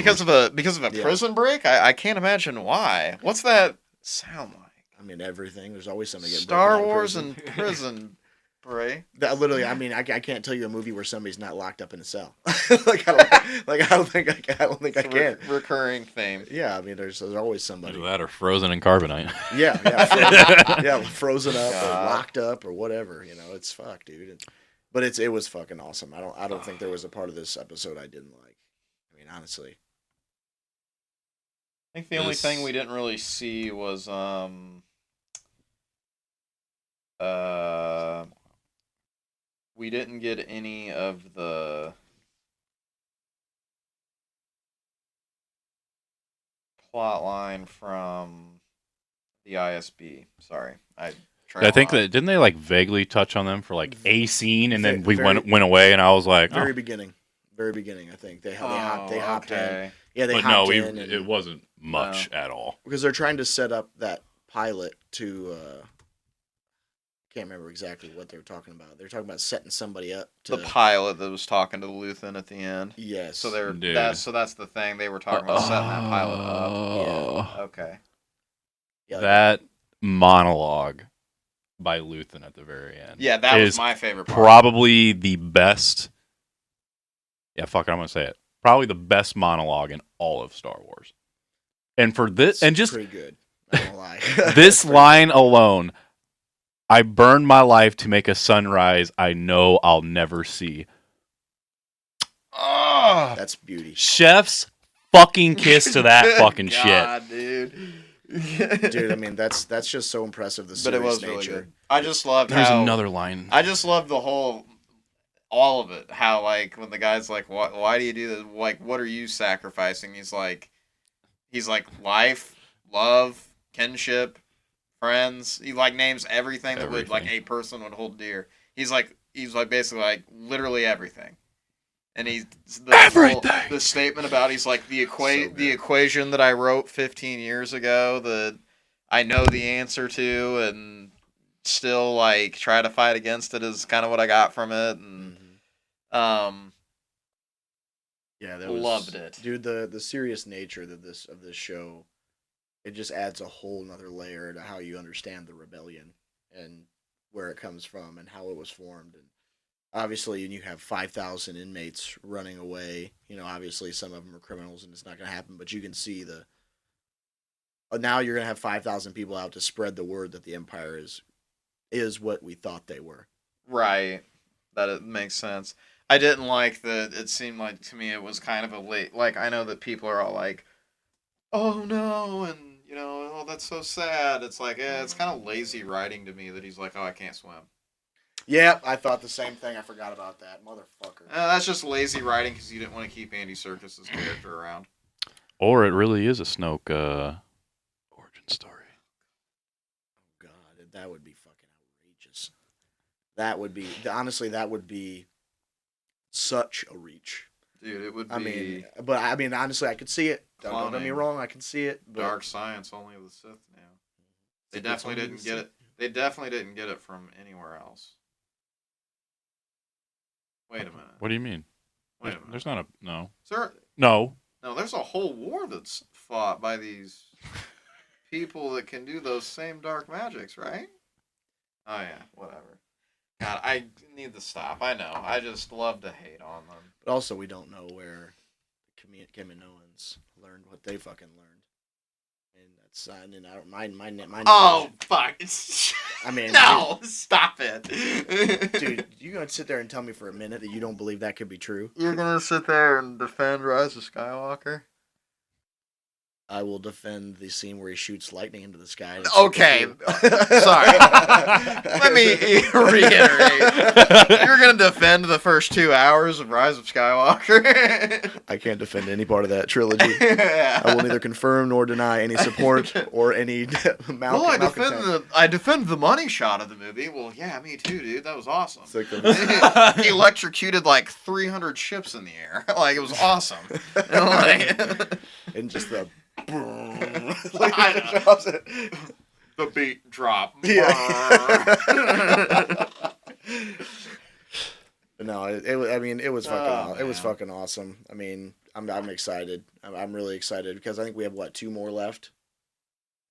Because of a prison break? I can't imagine why. What's that sound like? I mean, everything. There's always something getting Star Wars and prison break. That literally, I mean, I can't tell you a movie where somebody's not locked up in a cell. I don't think I can. Recurring theme. Yeah, I mean, there's always somebody. Either that or frozen in carbonite. Yeah, frozen up or locked up or whatever. You know, it's fuck, dude. But it was fucking awesome. I don't think there was a part of this episode I didn't like. I mean, honestly. I think the only thing we didn't really see was we didn't get any of the plot line from the ISB. Sorry, I think that didn't they like vaguely touch on them for like a scene, and then we went away, and I was like, very beginning, I think they hopped in. Yeah, it wasn't much at all because they're trying to set up that pilot to. Can't remember exactly what they were talking about. They were talking about setting somebody up to the pilot that was talking to Luthen at the end. Yes. So that's the thing they were talking about setting that pilot up. Yeah. Okay. Yeah, that monologue by Luthen at the very end. Yeah, that was my favorite part. Probably the best. Yeah, fuck it, I'm gonna say it. Probably the best monologue in all of Star Wars. And for this, and just pretty good. I don't lie. This line alone, I burned my life to make a sunrise I know I'll never see. Oh, that's beauty. Chef's fucking kiss to that fucking God, shit, dude. Dude, I mean that's just so impressive. The serious but it was nature. Really good. I just loved. There's another line. I just loved all of it. How like when the guy's like, why do you do this? Like, what are you sacrificing? He's like life, love, kinship, friends. He like names everything that would like a person would hold dear. He's like basically like literally everything. And the statement about he's like the equation that I wrote 15 years ago that I know the answer to and still like try to fight against it is kind of what I got from it. And yeah, loved it, dude. The serious nature of this show, it just adds a whole nother layer to how you understand the rebellion and where it comes from and how it was formed. And obviously, you have 5,000 inmates running away. You know, obviously some of them are criminals and it's not going to happen. But you can see now you're going to have 5,000 people out to spread the word that the Empire is what we thought they were. Right. That it makes sense. I didn't like that. It seemed like to me it was kind of a late. Like I know that people are all like, "Oh no," and "Oh, that's so sad." It's like, it's kind of lazy writing to me that he's like, "Oh, I can't swim." Yeah, I thought the same thing. I forgot about that motherfucker. That's just lazy writing because you didn't want to keep Andy Serkis's character around. Or it really is a Snoke origin story. Oh God, that would be fucking outrageous. That would be honestly, that would be such a reach. Dude, it would be. I mean, honestly, I could see it. Don't get me wrong, I can see it. But dark science only of the Sith now. They definitely didn't get it. They definitely didn't get it from anywhere else. Wait a minute. What do you mean? Wait a minute. There's not a no. Sir, no. No, there's a whole war that's fought by these people that can do those same dark magics, right? Oh yeah, whatever. God, I need to stop. I know. I just love to hate on them. But also, we don't know where Kaminoans learned what they fucking learned. And that's, I don't mind my Oh, fuck. I mean, no, stop it. Dude, you gonna sit there and tell me for a minute that you don't believe that could be true? You're gonna sit there and defend Rise of Skywalker? I will defend the scene where he shoots lightning into the sky. Okay, sorry. Let me reiterate. You're going to defend the first 2 hours of Rise of Skywalker? I can't defend any part of that trilogy. Yeah. I will neither confirm nor deny any support or any I defend the money shot of the movie. Well, yeah, me too, dude. That was awesome. It's like He electrocuted like 300 ships in the air. Like, it was awesome. And just the... The beat drop. Yeah. No, it was fucking. It was fucking awesome. I mean, I'm excited. I'm really excited because I think we have 2 more left.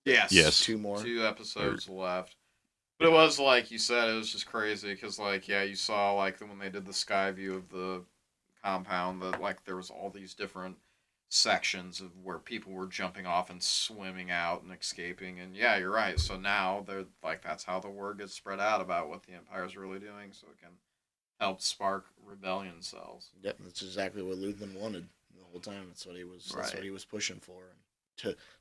Yes. 2 more. 2 episodes left. But it was like you said, it was just crazy because you saw when they did the sky view of the compound that there was all these different sections of where people were jumping off and swimming out and escaping, and yeah, you're right. So now they're that's how the word gets spread out about what the Empire's really doing, so it can help spark rebellion cells. Yep, that's exactly what Luthen wanted the whole time. That's what he was. That's what he was pushing for.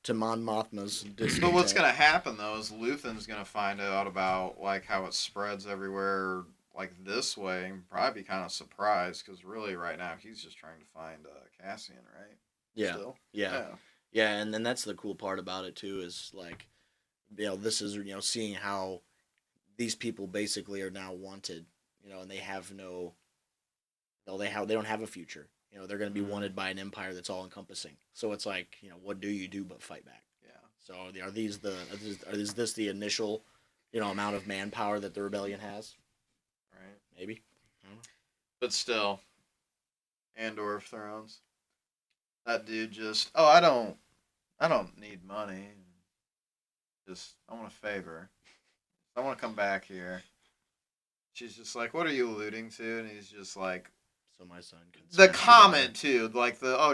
To Mon Mothma's discontent. But what's gonna happen though is Luthen's gonna find out about how it spreads everywhere this way, and probably be kind of surprised because really right now he's just trying to find Cassian, right? Yeah. Still? Yeah, and then that's the cool part about it too is this is seeing how these people basically are now wanted, and they have they don't have a future. They're going to be wanted by an empire that's all encompassing. So it's what do you do but fight back? Yeah. So is this the initial, amount of manpower that the rebellion has? Right. Maybe. But still, Andor of Thrones. That dude just, I don't need money. I want a favor. I want to come back here. She's just like, what are you alluding to? And he's just like, so my son can. The comment too,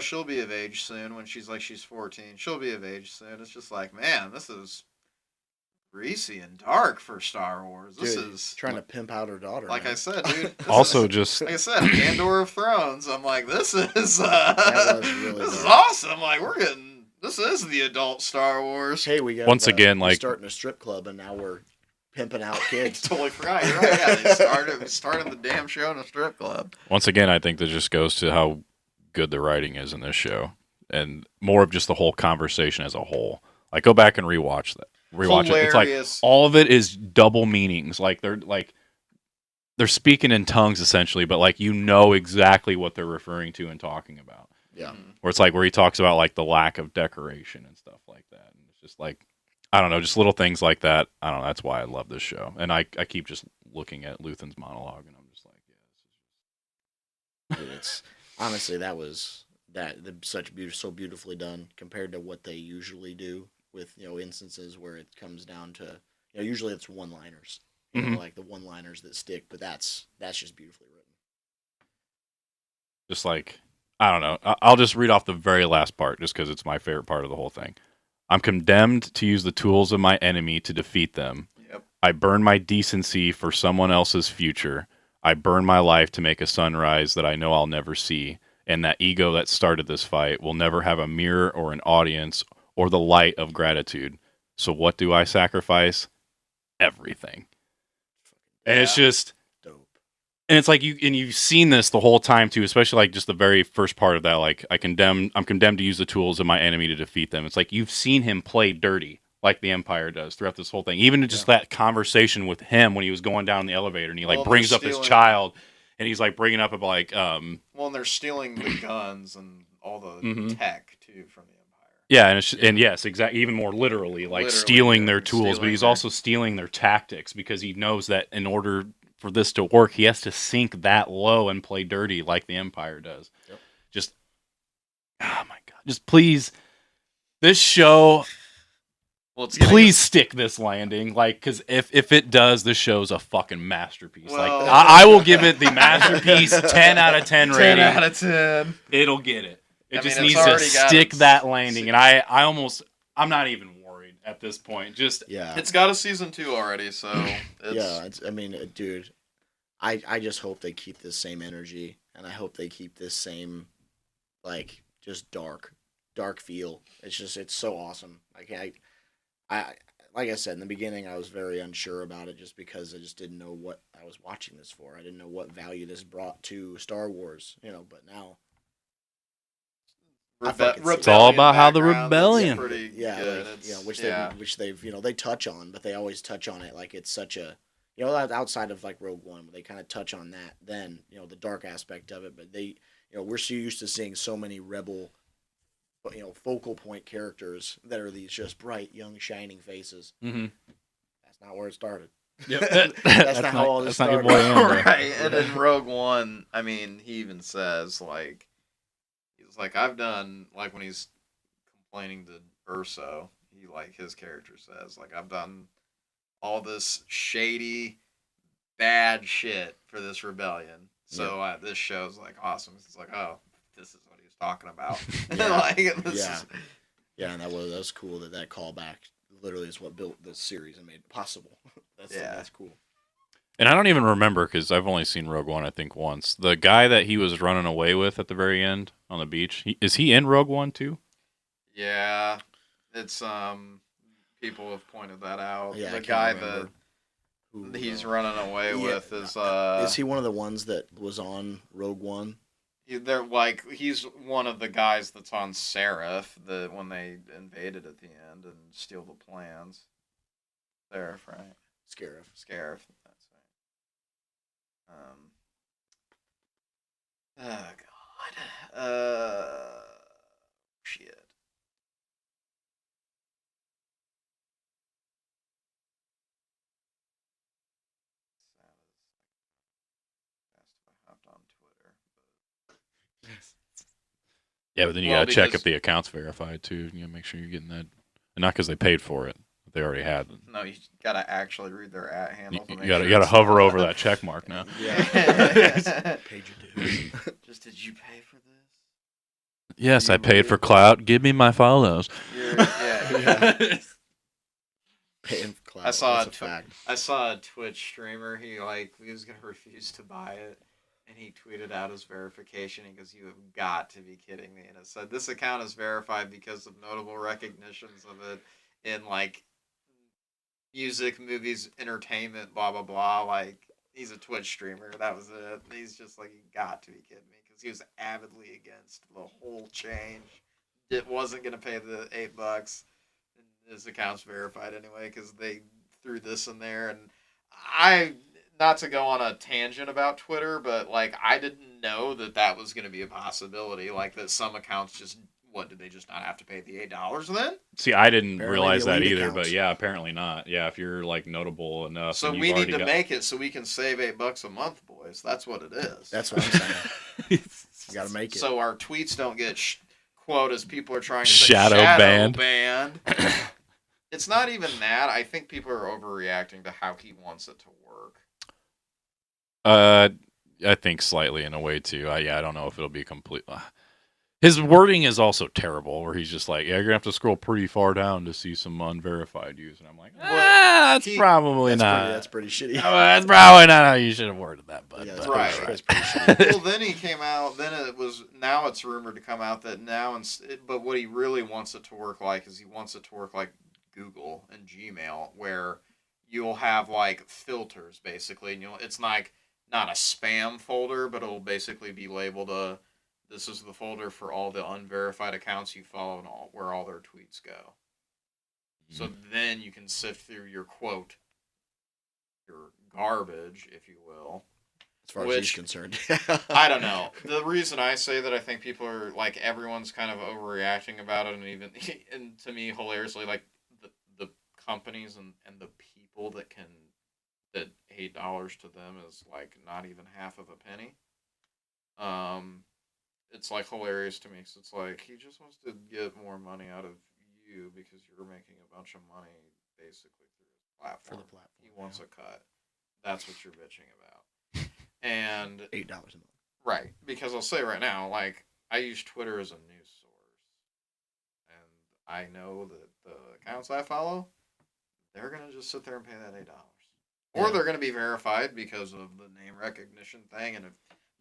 she'll be of age soon when she's 14. She'll be of age soon. It's just man, this is greasy and dark for Star Wars. This is trying to pimp out her daughter. Like I said, dude. Also, just like I said, Andor of Thrones. I'm this is that was really this is awesome. We're getting this is the adult Star Wars. Hey, we got once again starting a strip club, and now we're pimping out kids. I totally forgot. You're right. Yeah, they started the damn show in a strip club. Once again, I think that just goes to how good the writing is in this show, and more of just the whole conversation as a whole. Go back and rewatch it. It's all of it is double meanings. They're speaking in tongues essentially, but exactly what they're referring to and talking about. Yeah. Where it's where he talks about the lack of decoration and stuff like that. And it's just I don't know, just little things like that. I don't know. That's why I love this show. And I keep just looking at Luthen's monologue and I'm just yeah. Dude, it's honestly so beautifully done compared to what they usually do with instances where it comes down to usually it's one-liners, the one-liners that stick, but that's just beautifully written. Just I don't know. I'll just read off the very last part just because it's my favorite part of the whole thing. I'm condemned to use the tools of my enemy to defeat them. Yep. I burn my decency for someone else's future. I burn my life to make a sunrise that I know I'll never see, and that ego that started this fight will never have a mirror or an audience or the light of gratitude. So what do I sacrifice? Everything. And it's just Dope. and it's like you've seen this the whole time too, especially like just the very first part of that, like I'm condemned to use the tools of my enemy to defeat them. It's like you've seen him play dirty like the Empire does throughout this whole thing. Even just that conversation with him when he was going down the elevator and he like brings up his child and he's like bringing up like and they're stealing the guns and all the tech too from the Empire. Yeah, and yes, exactly. Even more literally, like stealing their tools, but he's also stealing their tactics because he knows that in order for this to work, he has to sink that low and play dirty like the Empire does. Yep. Just, oh my god, just please, this show, please stick this landing, like, because if it does, this show's a fucking masterpiece. Well, like, I will give it the masterpiece 10 out of 10 rating. 10 out of 10. It'll get it. It just needs to stick that landing, and I'm not even worried at this point. Just it's got a season 2 already, so dude, I just hope they keep this same energy, and I hope they keep this same, like, just dark feel. It's so awesome. Like I said in the beginning, I was very unsure about it just because I just didn't know what I was watching this for. I didn't know what value this brought to Star Wars, but now. It's all about how the rebellion, which they've they touch on, but they always touch on it like it's such a outside of like Rogue One, where they kind of touch on that. Then the dark aspect of it, but they we're so used to seeing so many rebel, focal point characters that are these just bright, young, shining faces. Mm-hmm. That's not where it started. Yep. that's not how all this started. Not your boy right, and in Rogue One, I mean, he even says like. Like I've done, like when he's complaining to Urso, his character says, like, I've done all this shady, bad shit for this rebellion. So this show's like awesome. It's like, oh, this is what he was talking about. And that was cool that callback literally is what built this series and made it possible. That's cool. And I don't even remember because I've only seen Rogue One, I think, once. The guy that he was running away with at the very end on the beach, is he in Rogue One too? Yeah, it's people have pointed that out. Yeah, the guy that he's running away with is he one of the ones that was on Rogue One? He's one of the guys that's on Seraph when they invaded at the end and steal the plans. Seraph, right? Scarif. Oh God. Shit. I hopped on Twitter. Yeah, but then you gotta check if the account's verified too. You gotta make sure you're getting that, and not because they paid for it. They already had them. No, you gotta actually read their @ handle. You gotta hover over that check mark now. Paid your dues. Just did you pay for this? Yes, I paid for clout. Give me my follows. Paying for clout. I saw a Twitch streamer. He was gonna refuse to buy it, and he tweeted out his verification. He goes, "You have got to be kidding me!" And it said, "This account is verified because of notable recognitions of it in music, movies, entertainment, blah blah blah." Like, he's a Twitch streamer. That was it. And he's just like, "You got to be kidding me," because he was avidly against the whole change. It wasn't gonna pay the $8. And his account's verified anyway because they threw this in there. And not to go on a tangent about Twitter, but I didn't know that was gonna be a possibility. That some accounts just. What, did they just not have to pay the $8 then? See, I didn't realize that either, but yeah, apparently not. Yeah, if you're notable enough. So we need to make it so we can save $8 a month, boys. That's what it is. That's what I'm saying. You gotta make it. So our tweets don't get quote as people are trying to shadow banned. It's not even that. I think people are overreacting to how he wants it to work. I think slightly in a way too. I don't know if it'll be complete. His wording is also terrible, where he's just like, "Yeah, you're gonna have to scroll pretty far down to see some unverified use," and I'm like, that's probably not. That's pretty shitty. That's probably not how you should have worded that. But Yeah, but right. That's pretty shitty. Well, then he came out. Then now it's rumored to come out that now, but what he really wants it to work like is he wants it to work like Google and Gmail, where you'll have like filters basically, and it's like not a spam folder, but it'll basically be labeled this is the folder for all the unverified accounts you follow and where all their tweets go. Mm-hmm. So then you can sift through your garbage, if you will. As far as he's concerned. I don't know. The reason I say that I think people are, like, everyone's kind of overreacting about it, and to me, hilariously, like, the companies and the people that $8 to them is, like, not even half of a penny. It's like hilarious to me because it's like he just wants to get more money out of you because you're making a bunch of money basically through his platform. For the platform, he wants a cut. That's what you're bitching about. And $8 a month, right? Because I'll say right now, like I use Twitter as a news source, and I know that the accounts I follow, they're gonna just sit there and pay that $8, or they're gonna be verified because of the name recognition thing, and if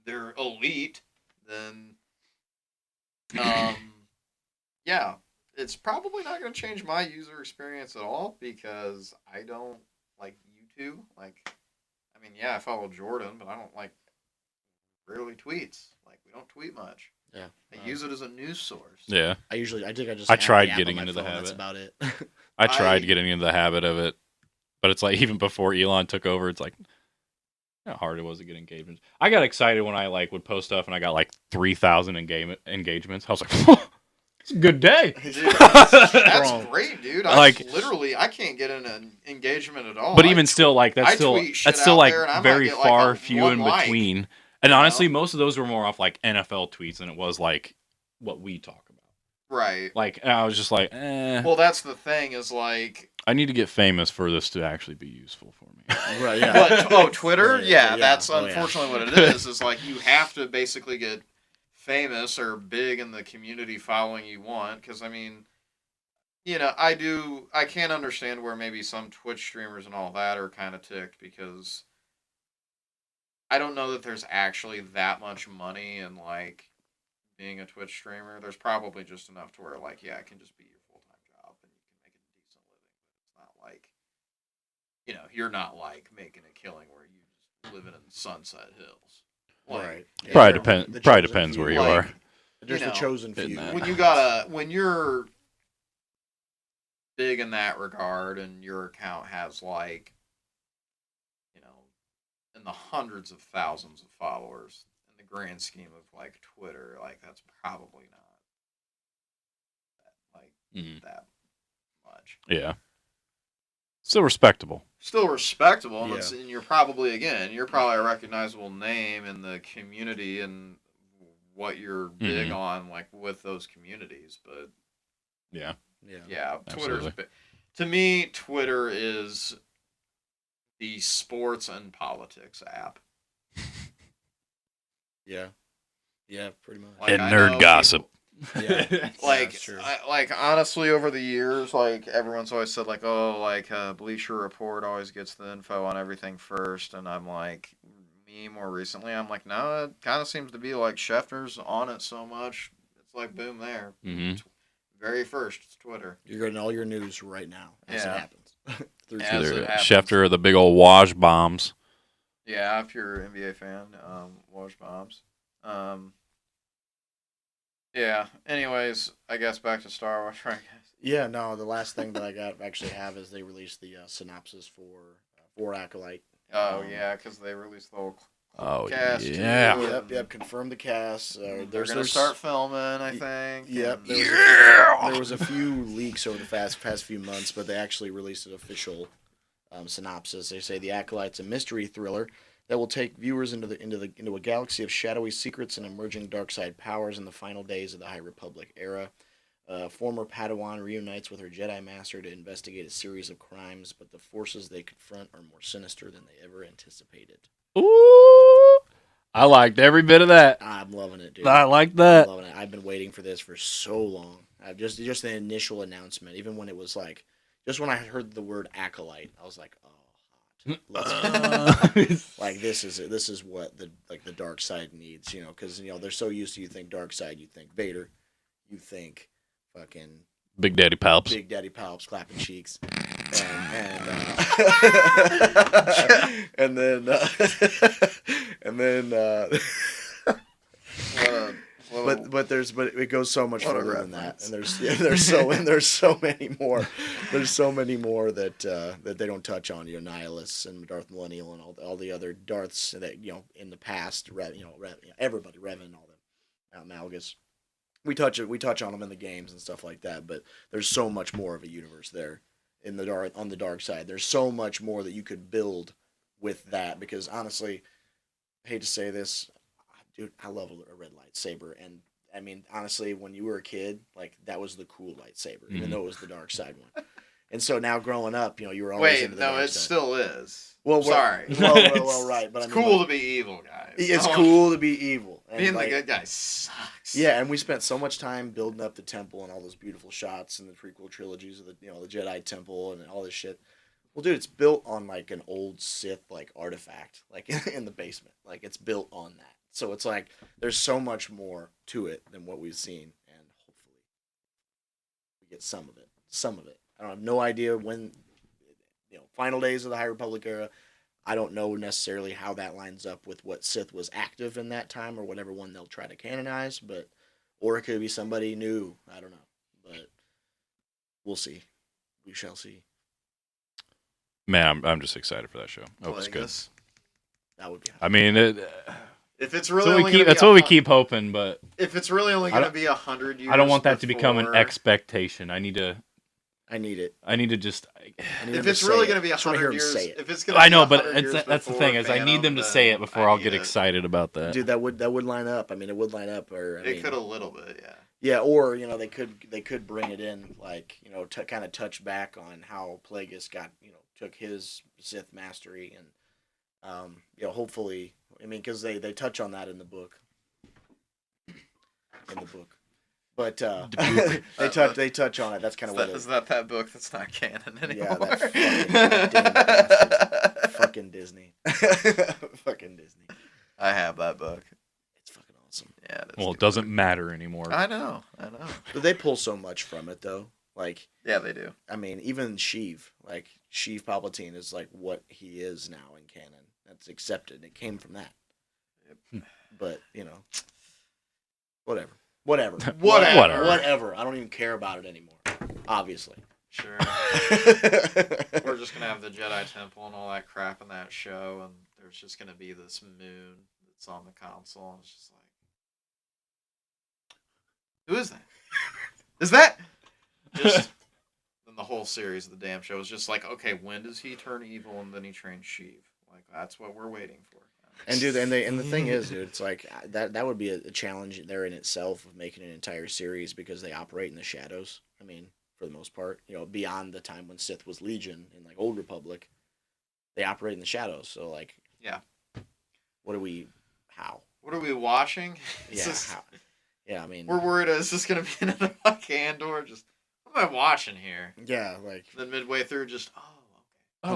they're elite, then yeah, it's probably not going to change my user experience at all because I don't like YouTube. Like, I mean, yeah, I follow Jordan, but I don't like rarely tweets. Like, we don't tweet much. Yeah, I use it as a news source. Yeah, I tried getting into the habit. That's about it. I tried getting into the habit of it, but it's like even before Elon took over, it's like how hard it was to get engagements. I got excited when I like would post stuff and I got like 3,000 engagements. I was like, it's a good day. Dude, that's great, dude. I can't get an engagement at all. But even still, like that's still like very far few in between. Like, and honestly, most of those were more off like NFL tweets than it was like what we talk about. Right. Like I was just like, eh. Well, that's the thing is like I need to get famous for this to actually be useful for me. Right. Yeah. But, Twitter? Yeah, that's unfortunately what it is. Is like you have to basically get famous or big in the community following you want. Because I mean, I can't understand where maybe some Twitch streamers and all that are kind of ticked because I don't know that there's actually that much money in like being a Twitch streamer. There's probably just enough to where like, yeah, it can just be your full-time job and you can make a decent living. But it's not like, you're not like making a killing where you just living in Sunset Hills. Like, right. Yeah, probably depends where you are. There's the chosen few. When you're big in that regard and your account has like, in the hundreds of thousands of followers in the grand scheme of like Twitter, like that's probably not that much. Yeah. Still respectable. And you're probably a recognizable name in the community and what you're big on, like with those communities. But yeah, Twitter's to me, Twitter is the sports and politics app. Yeah, pretty much. Like, and nerd gossip. Yeah, like honestly, over the years, like everyone's always said, like, oh, like Bleacher Report always gets the info on everything first, and I'm like, me more recently, I'm like, no, it kind of seems to be like Schefter's on it so much, it's like boom there, very first, it's Twitter. You're getting all your news right now as it happens. Either Schefter or the big old Woj bombs. Yeah, if you're an NBA fan, Woj bombs. Yeah. Anyways, I guess back to Star Wars, right, guys? Yeah. No, the last thing that I actually have is they released the synopsis for Acolyte. Oh yeah, because they released the whole cast. Yeah. Yep. Confirmed the cast. They're gonna start filming, I think. Yep. There was a few leaks over the past few months, but they actually released an official synopsis. They say the Acolyte's a mystery thriller that will take viewers into a galaxy of shadowy secrets and emerging dark side powers in the final days of the High Republic era. Former Padawan reunites with her Jedi Master to investigate a series of crimes, but the forces they confront are more sinister than they ever anticipated. Ooh, I liked every bit of that. I'm loving it, dude. I like I'm that. loving it. I've been waiting for this for so long. I've just the initial announcement, even when it was like, just when I heard the word Acolyte, I was like, oh, hot. Let's go. Like this is what the dark side needs, you know, because they're so used to, you think dark side, you think Vader, you think fucking Big Daddy Palps. Big Daddy Palps clapping cheeks, and then but it goes so much further than that, and there's so many more. There's so many more that they don't touch on. Nihilus and Darth Millennial and all the other Darths that in the past. Everybody, Revan, all them, Malgus. We touch on them in the games and stuff like that, but there's so much more of a universe there on the dark side. There's so much more that you could build with that, because honestly, I hate to say this, dude, I love a red lightsaber, and I mean, honestly, when you were a kid, like, that was the cool lightsaber, even though it was the dark side one. And so now growing up, you were always into the dark side. Still is. Well, sorry. Well, right, but it's cool to be evil, guys. It's cool to be evil. And being the good guy sucks. Yeah, and we spent so much time building up the temple and all those beautiful shots and the prequel trilogies of the the Jedi Temple and all this shit. Well, dude, it's built on like an old Sith like artifact, like in the basement. Like, it's built on that. So it's like there's so much more to it than what we've seen, and hopefully we get some of it. I don't have no idea when, final days of the High Republic era. I don't know necessarily how that lines up with what Sith was active in that time, or whatever one they'll try to canonize, or it could be somebody new. I don't know, but we'll see. We shall see. Man, I'm just excited for that show. Oh, it's good. That would be. I mean, if it's really that's what we keep hoping, but if it's really only going to be 100 years, I don't want that to become an expectation. I need it. I need to just. If it's really going to be 100 years, if it's going to, I know, but that's the thing, is I need them to say it before I'll get excited about that. Dude, that would line up. I mean, it would line up, or it could a little bit, yeah. Yeah, or they could bring it in, like, to kind of touch back on how Plagueis got took his Sith mastery, and hopefully, I mean, because they touch on that in the book. But they touch on it. That's kind of what it is. Is that book that's not canon anymore? Yeah, that fucking Disney. Fucking Disney. I have that book. It's fucking awesome. Yeah. Well, it doesn't matter anymore. I know. But they pull so much from it, though. Like, yeah, they do. I mean, even Sheev Palpatine is like what he is now in canon. That's accepted. It came from that. Yep. But whatever. I don't even care about it anymore. Obviously. Sure. We're just gonna have the Jedi Temple and all that crap in that show, and there's just gonna be this moon that's on the console, and it's just like, who is that? Is that just? Then the whole series of the damn show is just like, okay, when does he turn evil and then he trains Sheev? Like, that's what we're waiting for. And dude, and the thing is, dude, it's like that would be a challenge there in itself of making an entire series, because they operate in the shadows. I mean, for the most part, beyond the time when Sith was Legion in like Old Republic, they operate in the shadows. So like, yeah, what are we watching? Yeah, I mean, we're worried. Is this gonna be another fucking Andor? Just what am I watching here? Yeah, like then midway through, just hotness. How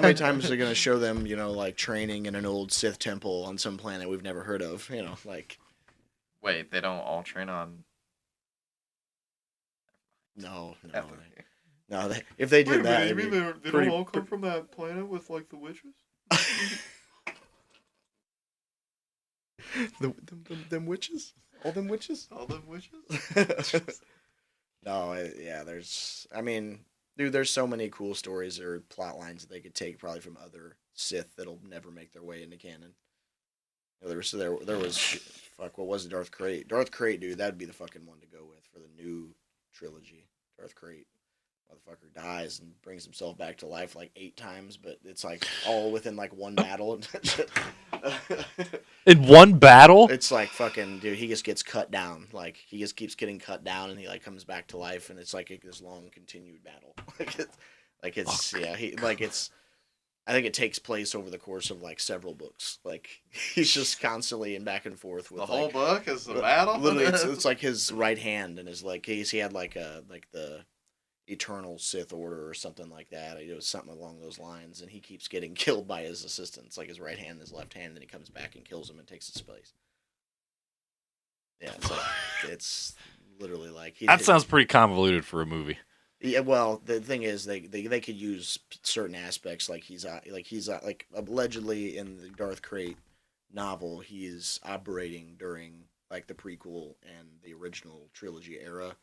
many times are they going to show them, like training in an old Sith temple on some planet we've never heard of? Like. Wait, they don't all train on. No. If they did that, you mean they don't all come from that planet with like the witches? Them witches? All them witches? All them witches? No, yeah. Dude, there's so many cool stories or plot lines that they could take probably from other Sith that'll never make their way into canon. There was fuck, what was it? Darth Krayt, dude, that'd be the fucking one to go with for the new trilogy. Darth Krayt, motherfucker dies and brings himself back to life like 8 times, but it's like all within like one battle. In one battle? It's like fucking, dude, he just gets cut down. Like, he just keeps getting cut down, and he like comes back to life, and it's like this long continued battle. I think it takes place over the course of like several books. Like he's just constantly in back and forth with the whole book is the battle. Literally, it's like his right hand and his like he had like the Eternal Sith Order or something like that. It was something along those lines, and he keeps getting killed by his assistants, like his right hand and his left hand. And then he comes back and kills him and takes his place. Yeah, it's literally like that sounds pretty convoluted for a movie. Yeah, well, the thing is, they could use certain aspects, like he's allegedly in the Darth Krayt novel, he is operating during like the prequel and the original trilogy era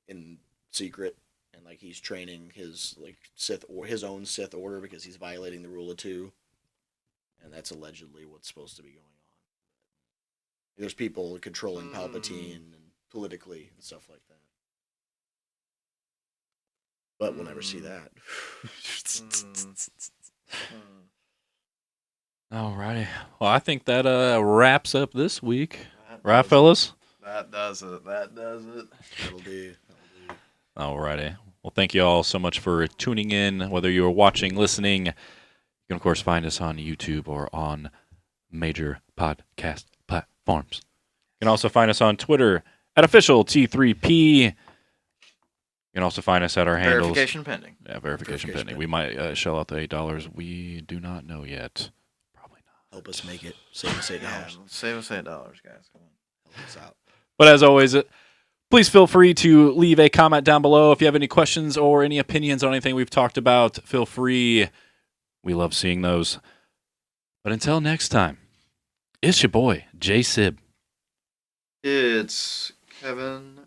in secret, and like he's training his like Sith or his own Sith order because he's violating the rule of two, and that's allegedly what's supposed to be going on. There's people controlling Palpatine and politically and stuff like that. But we'll never see that. Alrighty. Well, I think that wraps up this week. Right, fellas? That does it. That'll do. Alrighty. Well, thank you all so much for tuning in, whether you're watching, listening. You can, of course, find us on YouTube or on major podcast platforms. You can also find us on Twitter at official T3P. You can also find us at our handles. Verification pending. Yeah, verification pending. We might shell out the $8. We do not know yet. Probably not. Help us make it. Save us $8. Yeah, save us $8, guys. Come on. Help us out. But as always, please feel free to leave a comment down below. If you have any questions or any opinions on anything we've talked about, feel free. We love seeing those. But until next time, it's your boy, J Sib. It's KevNKrunch.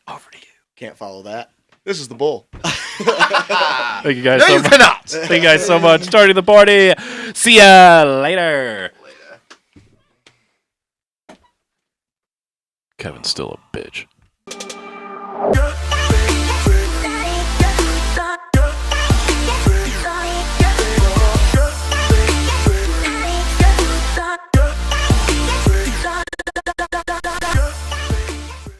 Over to you. Can't follow that. This is the bull. Thank you guys No, so you much. cannot. Thank you guys so much. Starting the party. See ya later. Kevin's still a bitch.